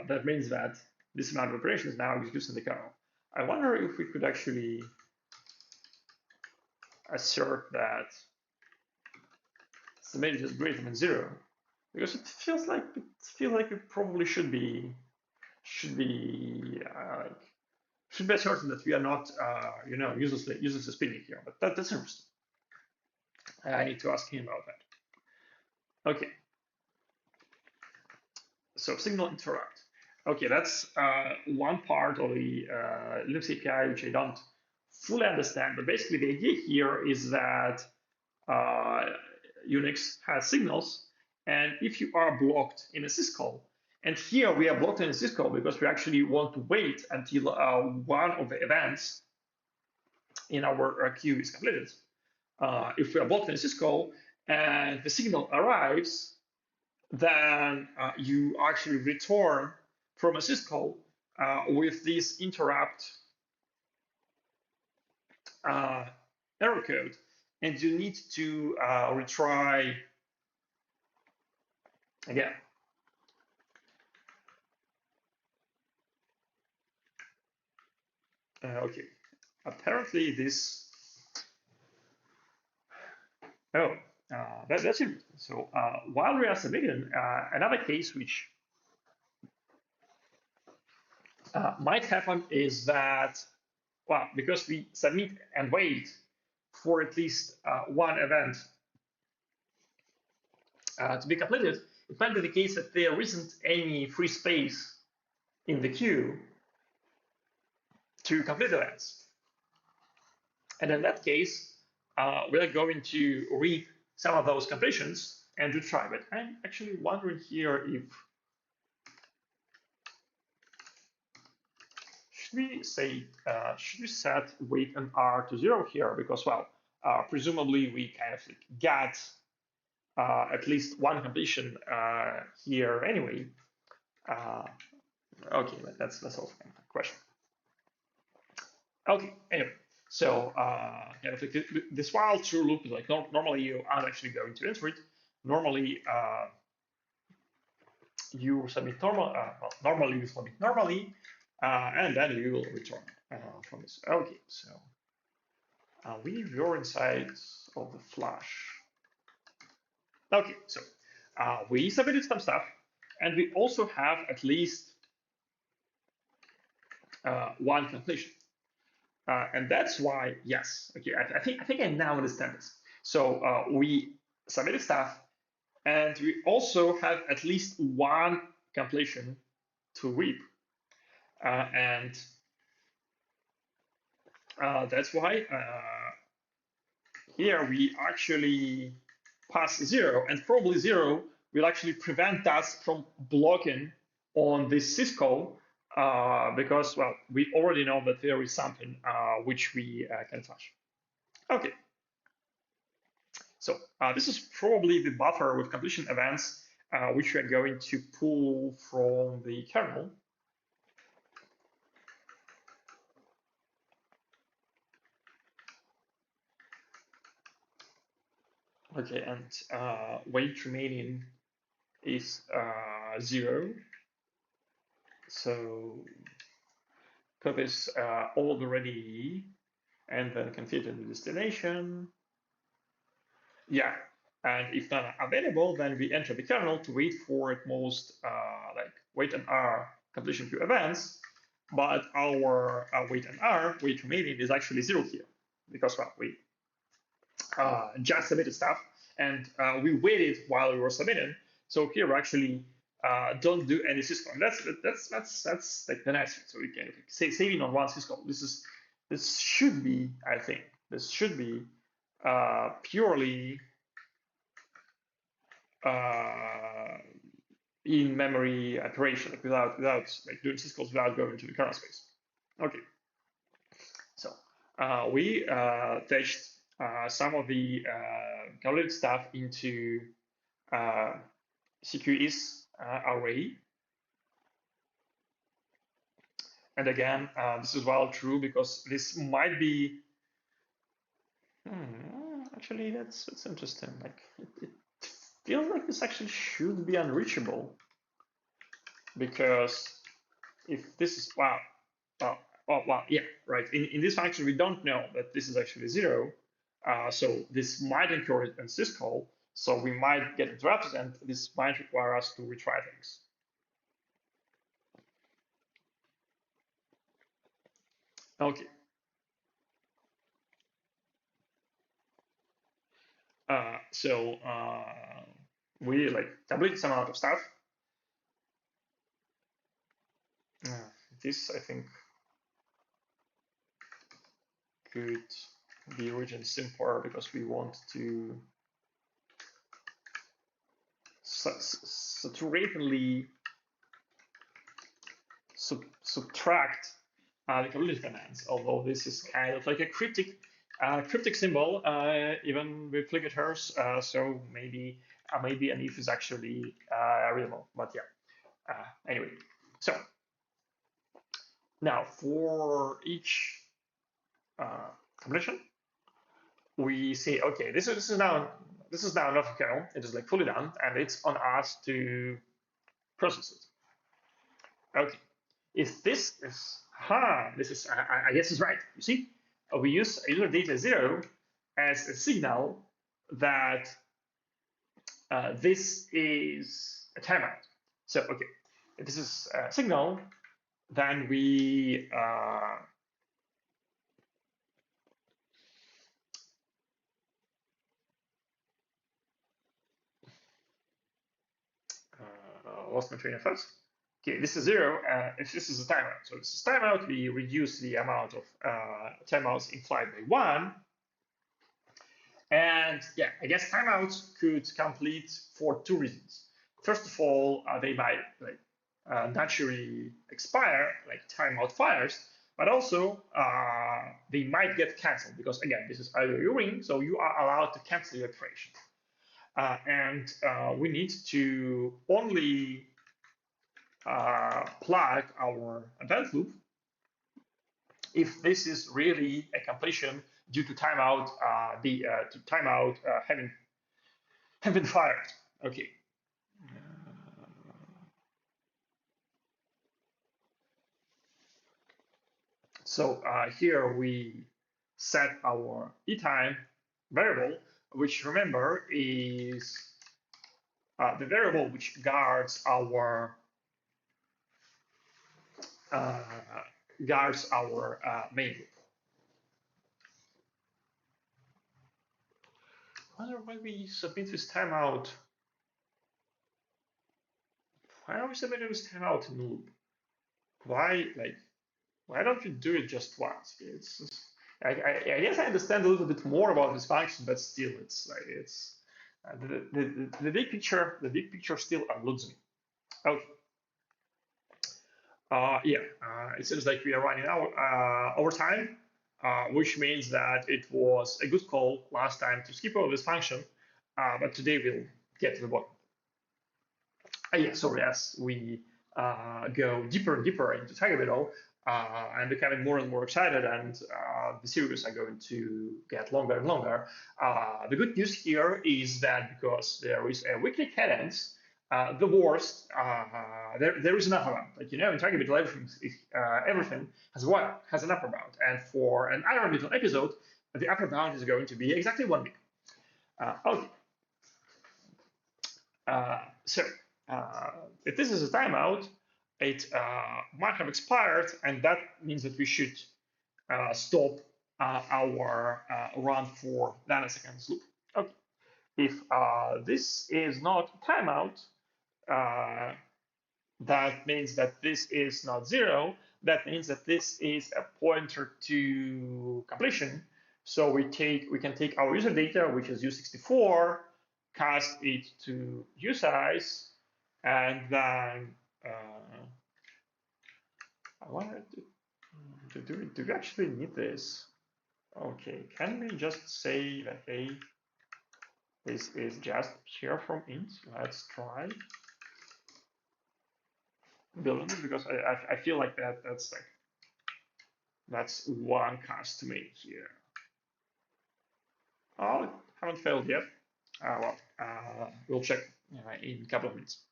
that means that this amount of operations now executes in the kernel. I wonder if we could actually assert that submitted is greater than 0, because it feels like it probably should be certain that we are not uselessly spinning here. But that's interesting. I need to ask him about that. Okay. So signal interrupt. Okay, that's one part of the Linux API which I don't fully understand. But basically, the idea here is that Unix has signals, and if you are blocked in a syscall, and here we are blocked in a syscall because we actually want to wait until one of the events in our queue is completed. If we are blocked in a syscall and the signal arrives, then you actually return from a syscall with this interrupt error code, and you need to retry again. Okay, apparently this. Oh, that's interesting. So while we are submitting, another case which might happen is that, well, because we submit and wait for at least one event to be completed, it might be the case that there isn't any free space in the queue to complete events. And in that case, we're going to read some of those completions and retry. But I'm actually wondering here if should we set wait and R to 0 here? Because, well, presumably we kind of got at least one completion here anyway. Okay, but that's also kind of a question. Okay, anyway, so kind of like this while true loop is like normally you aren't actually going to enter it. Normally you submit normally you submit normally, and then you will return from this. Okay, so we were inside of the flash. Okay, so we submitted some stuff. and we also have at least one completion. And that's why, yes, okay, I think I now understand this. So we submitted stuff, and we also have at least one completion to reap. And that's why here we actually pass 0, and probably 0 will actually prevent us from blocking on this syscall because, well, we already know that there is something which we can touch. Okay, so this is probably the buffer with completion events which we are going to pull from the kernel. Okay, and weight remaining is 0. So copies already, and then configure the destination. Yeah, and if not available, then we enter the kernel to wait for at most like wait and R completion queue events. But our wait and R, wait remaining, is actually 0 here because, well, we just submitted stuff and we waited while we were submitting. So here we actually don't do any syscall. That's like the nice thing. So we can saving on one syscall. This should be, I think, this should be purely in-memory operation, like without like doing syscalls without going to the kernel space. Okay, so we touched some of the calculated stuff into CQEs array. And again, this is well true because this might be. Actually, that's interesting. Like it feels like this actually should be unreachable because if this is yeah, right. In this function, we don't know that this is actually 0. So this might incur an syscall. So we might get interrupted, and this might require us to retry things. Okay. So we like complete some amount of stuff. This I think could be written simpler because we want to saturatedly subtract the completion commands, although this is kind of like a cryptic symbol, even with ligatures. So maybe an if is actually readable, but yeah. Anyway, so now for each completion, we say, okay, this is now not a kernel. It is like fully done, and it's on us to process it. Okay, if this is I guess is right. You see, we use user data 0 as a signal that this is a timeout. So okay, if this is a signal, then we lost my train of thought. Okay, this is 0. If this is a timeout, so this is timeout, we reduce the amount of timeouts in flight by 1. And yeah, I guess timeouts could complete for 2 reasons. First of all, they might like naturally expire, like timeout fires, but also they might get canceled because again, this is IOU ring, so you are allowed to cancel your operation. And we need to only plug our event loop if this is really a completion due to timeout, having been fired. Okay. So here we set our etime variable, which remember is the variable which guards our main loop. I wonder why we submit this timeout. Why are we submitting this timeout in loop? Why don't you do it just once? I guess I understand a little bit more about this function, but still, it's the big picture. The big picture still eludes me. Okay. It seems like we are running out over time, which means that it was a good call last time to skip over this function, but today we'll get to the bottom. As we go deeper and deeper into TigerBeetle, I'm becoming more and more excited, and the series are going to get longer and longer. The good news here is that because there is a weekly cadence, the worst, there is an upper bound. Like, in TigerBeetle, everything has an upper bound, and for an IronBeetle episode, the upper bound is going to be exactly 1 week. Okay. If this is a timeout, it might have expired, and that means that we should stop our run for nanoseconds loop. Okay. If this is not a timeout, that means that this is not 0. That means that this is a pointer to completion. So we can take our user data, which is U64, cast it to usize, and then I wanted to do it. Do we actually need this? Okay, can we just say that, hey, this is just here from int? Let's try building it, because I feel like that's one cast to make here. Oh, haven't failed yet. We'll check in a couple of minutes.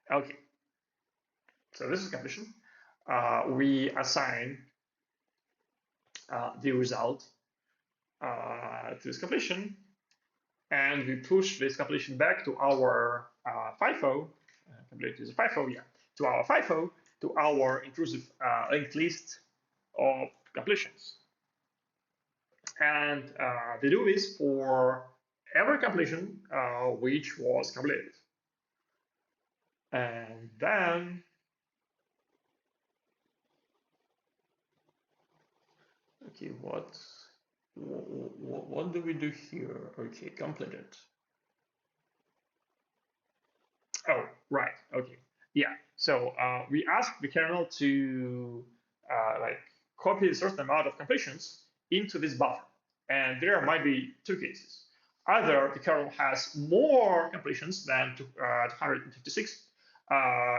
Okay, so this is completion. We assign the result to this completion, and we push this completion back to our FIFO. Complete is a FIFO, yeah, to our FIFO, to our intrusive linked list of completions. And they do this for every completion which was completed. And then okay, what do we do here? Okay, completed. Oh, right. Okay. Yeah. So we ask the kernel to copy a certain amount of completions into this buffer, and there might be two cases. Either the kernel has more completions than 256,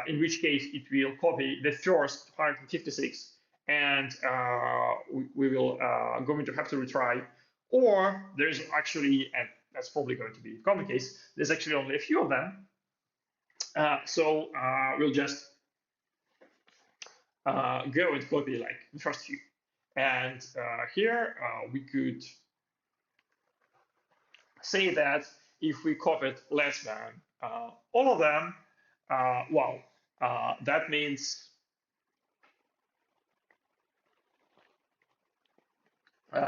in which case it will copy the first 256, and we will going to have to retry. Or there's actually, and that's probably going to be a common case, there's actually only a few of them. So we'll just go and copy like the first few. And here we could say that if we copied less than all of them, that means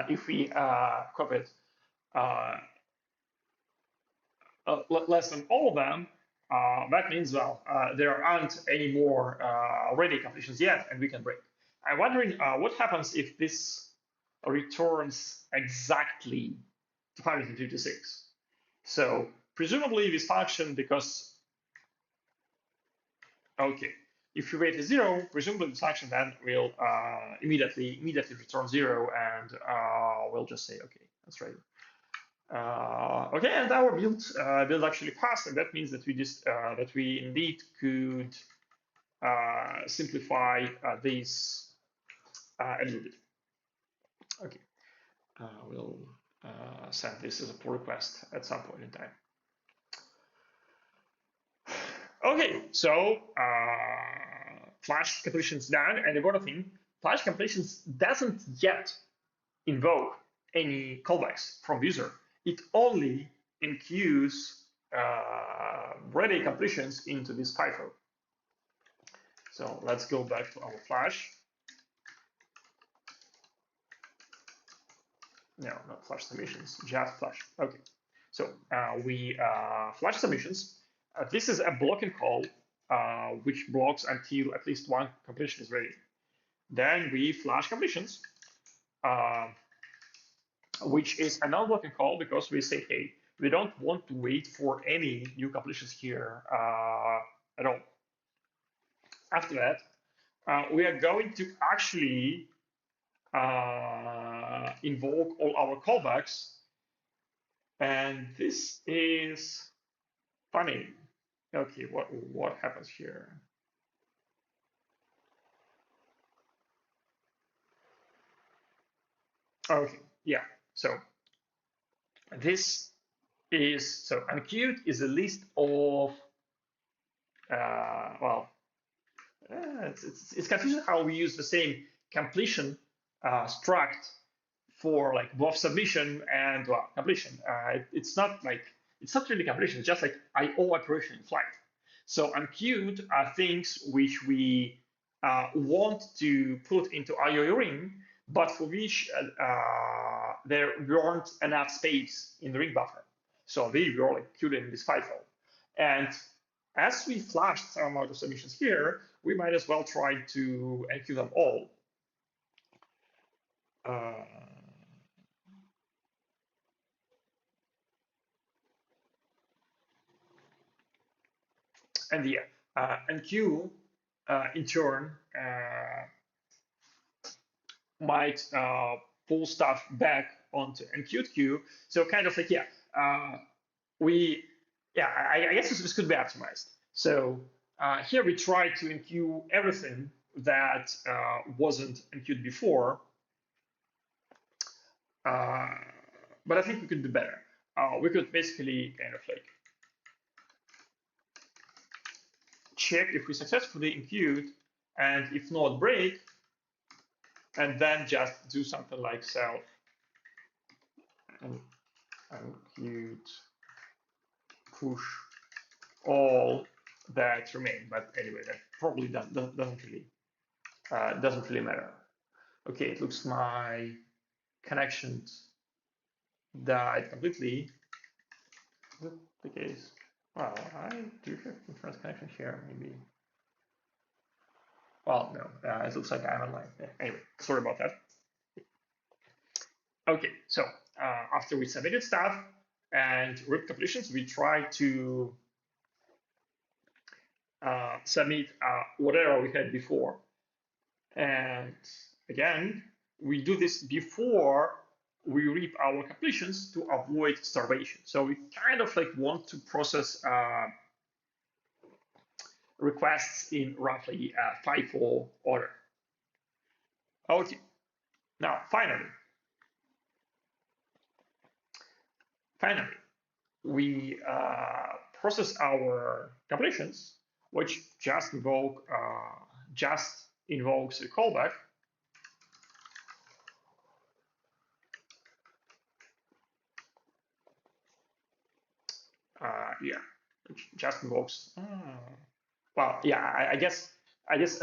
if we copied less than all of them, that means, there aren't any more ready completions yet, and we can break. I'm wondering what happens if this returns exactly 256. So presumably this function, because, okay, if you wait a 0, presumably this function then will immediately return 0, and we'll just say, okay, that's right. Okay, and our build actually passed, and that means that we indeed could simplify this a little bit. Okay, we'll send this as a pull request at some point in time. Okay, so flash completions done, and the important thing, flash completions doesn't yet invoke any callbacks from user. It only enqueues ready completions into this FIFO. So let's go back to our flash. No, not flash submissions, just flash. Okay. So we flash submissions. This is a blocking call which blocks until at least one completion is ready. Then we flash completions, uh, which is a non-blocking call because we say, hey, we don't want to wait for any new completions here at all. After that, we are going to actually invoke all our callbacks. And this is funny. Okay, what happens here? Okay, yeah. So this is so unqueued is a list of well, it's confusing how we use the same completion struct for like both submission and well completion. It's not like it's not really completion. It's just like IO operation in flight. So unqueued are things which we want to put into IO ring, but for which there weren't enough space in the ring buffer. So they were like queued in this FIFO. And as we flashed some amount of submissions here, we might as well try to enqueue them all. And yeah, enqueue in turn might pull stuff back onto enqueued queue. So kind of like, yeah, we, yeah, I guess this could be optimized. So here we try to enqueue everything that wasn't enqueued before. But I think we could do better. We could basically kind of like check if we successfully enqueued, and if not, break, and then just do something like self enqueued push all that remain. But anyway, that probably doesn't really matter. Okay, it looks my connection died completely. Is that the case? Well, I do have inference connection here, maybe. Well, no, it looks like I'm online. Anyway, sorry about that. Okay, so after we submitted stuff and RIP completions, we try to submit whatever we had before. And again, we do this before we reap our completions to avoid starvation. So we kind of like want to process requests in roughly FIFO order. Okay, now finally, we process our completions, which just invokes a callback. Yeah, which just invokes. Well, yeah, I guess it's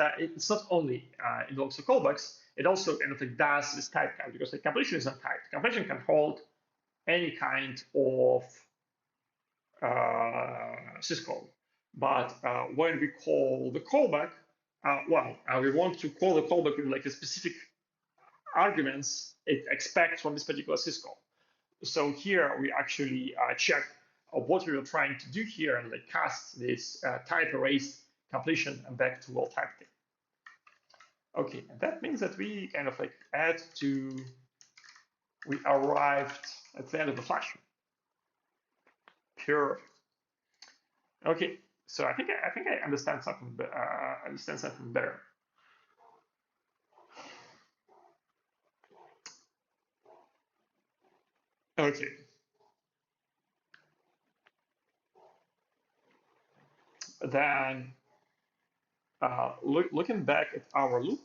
not only invokes the callbacks, it also kind of like does this type count because the completion is not typed. Completion can hold any kind of syscall. But when we call the callback, we want to call the callback with like a specific arguments it expects from this particular syscall. So here we actually check what we were trying to do here and like cast this type erase completion and back to all type thing. Okay, and that means that we kind of like we arrived at the end of the flash. Pure. Okay, so I think I understand something better. Okay. Then looking back at our loop,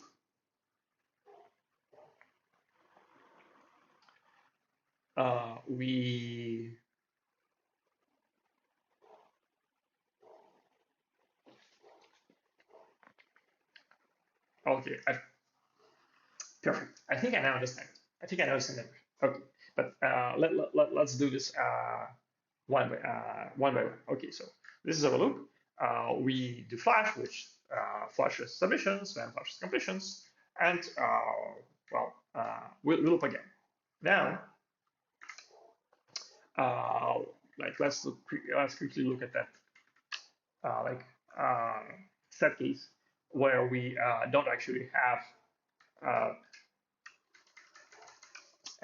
we Okay, perfect. I think I now understand. I think I understand everything. Okay, but let's do this one by one. Okay, so this is our loop. We do flash, which flashes submissions, then flashes completions, and we'll loop again. Now, uh, let's quickly look at that like set case where we don't actually have uh,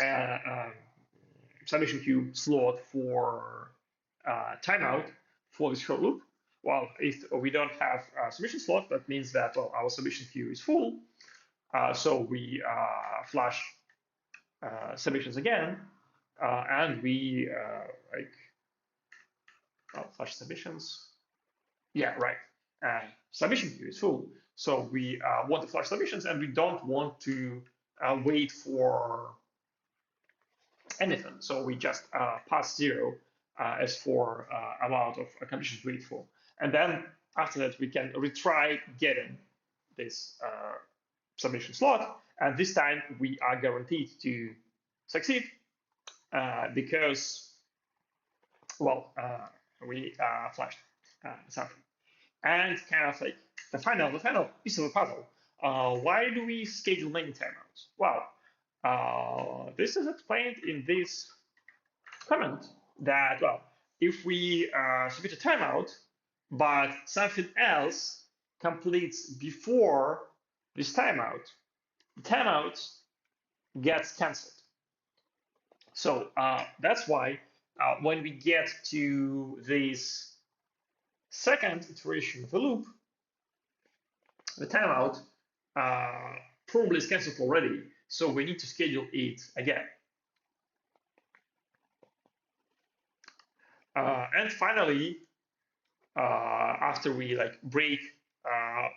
a submission queue slot for timeout for this short loop. Well, if we don't have a submission slot, that means that well, our submission queue is full. So we flash submissions again, and we flash submissions. Yeah, right. Submission queue is full. So we want to flash submissions, and we don't want to wait for anything. So we just pass 0 as for amount of conditions to wait for. And then after that, we can retry getting this submission slot. And this time we are guaranteed to succeed because, well, we flashed something. And kind of like the final piece of the puzzle. Why do we schedule many timeouts? Well, this is explained in this comment that, well, if we submit a timeout, but something else completes before this timeout, the timeout gets cancelled. So that's why when we get to this second iteration of the loop, the timeout probably is cancelled already. So we need to schedule it again. And finally, after we like break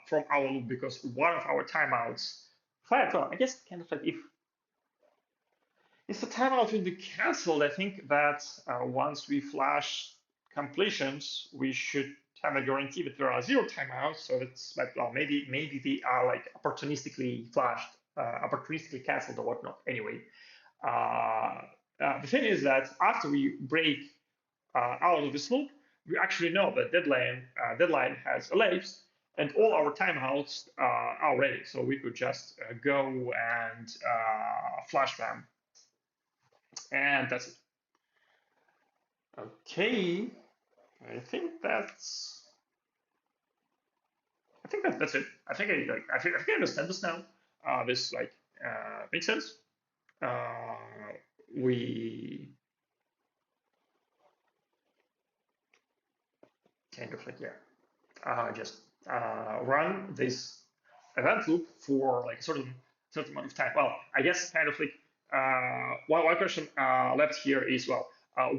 from our loop because one of our timeouts fired, well, I guess kind of like if the timeout will be cancelled, I think that once we flash completions, we should have a guarantee that there are 0 timeouts. So that's like, well, maybe they are like opportunistically flashed, opportunistically cancelled or whatnot. Anyway, the thing is that after we break out of this loop, we actually know that deadline has elapsed and all our timeouts are ready. So we could just go and flash them, and that's it. Okay, I think that's it. I think I understand this now. This like makes sense. Uh, we kind of like just run this event loop for like a certain amount of time. Well, I guess kind of like one question left here is, well,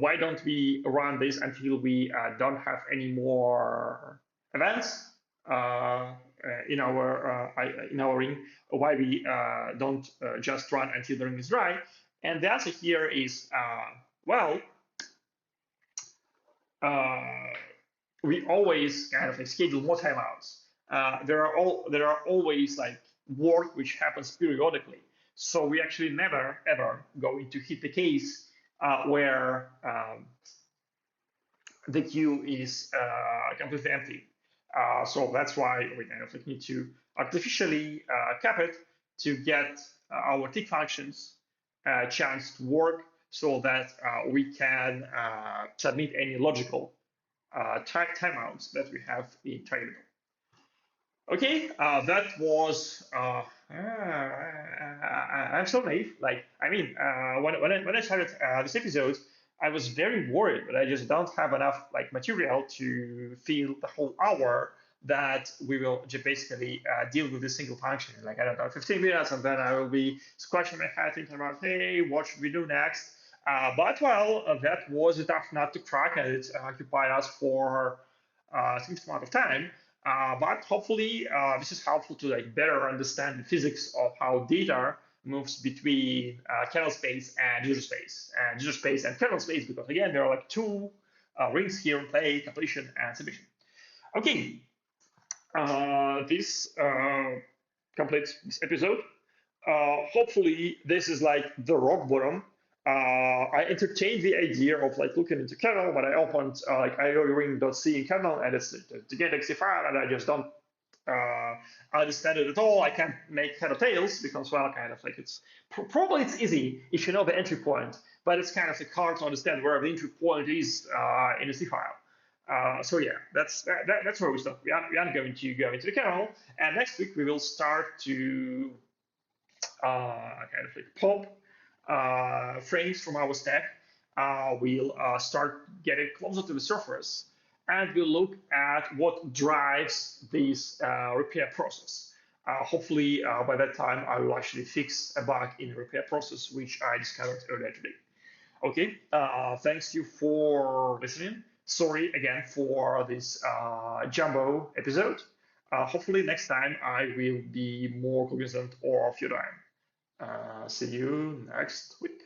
why don't we run this until we don't have any more events in our ring? Why we don't just run until the ring is dry? And the answer here is well. Uh, we always kind of like schedule more timeouts. There are always like work which happens periodically. So we actually never ever going to hit the case where the queue is completely empty. So that's why we kind of like need to artificially cap it to get our tick functions a chance to work so that we can submit any logical timeouts that we have in Trainable. Okay, that was. I'm so naive. Like, I mean, when I started this episode, I was very worried that I just don't have enough like material to fill the whole hour that we will just basically deal with this single function. Like, I don't know, 15 minutes, and then I will be scratching my head thinking about, hey, what should we do next? But well, that was a tough nut to crack, and it occupied us for a significant amount of time. But hopefully, this is helpful to like better understand the physics of how data moves between kernel space and user space and kernel space, because again, there are like two rings here in play: completion and submission. Okay, this complete this episode. Hopefully, this is like the rock bottom. I entertained the idea of like looking into kernel, but I opened like ioring.c in kernel, and it's the get.exe file, and I just don't uh, understand it at all. I can't make head or tails because, well, kind of like probably it's easy if you know the entry point, but it's kind of like hard to understand where the entry point is in a C file. So yeah, that's where we stop. We aren't going to go into the kernel, and next week we will start to kind of like pop frames from our stack. We'll start getting closer to the surface, and we'll look at what drives this repair process. Hopefully, by that time, I will actually fix a bug in the repair process, which I discovered earlier today. Okay, thanks you for listening. Sorry again for this jumbo episode. Hopefully next time I will be more cognizant of your time. See you next week.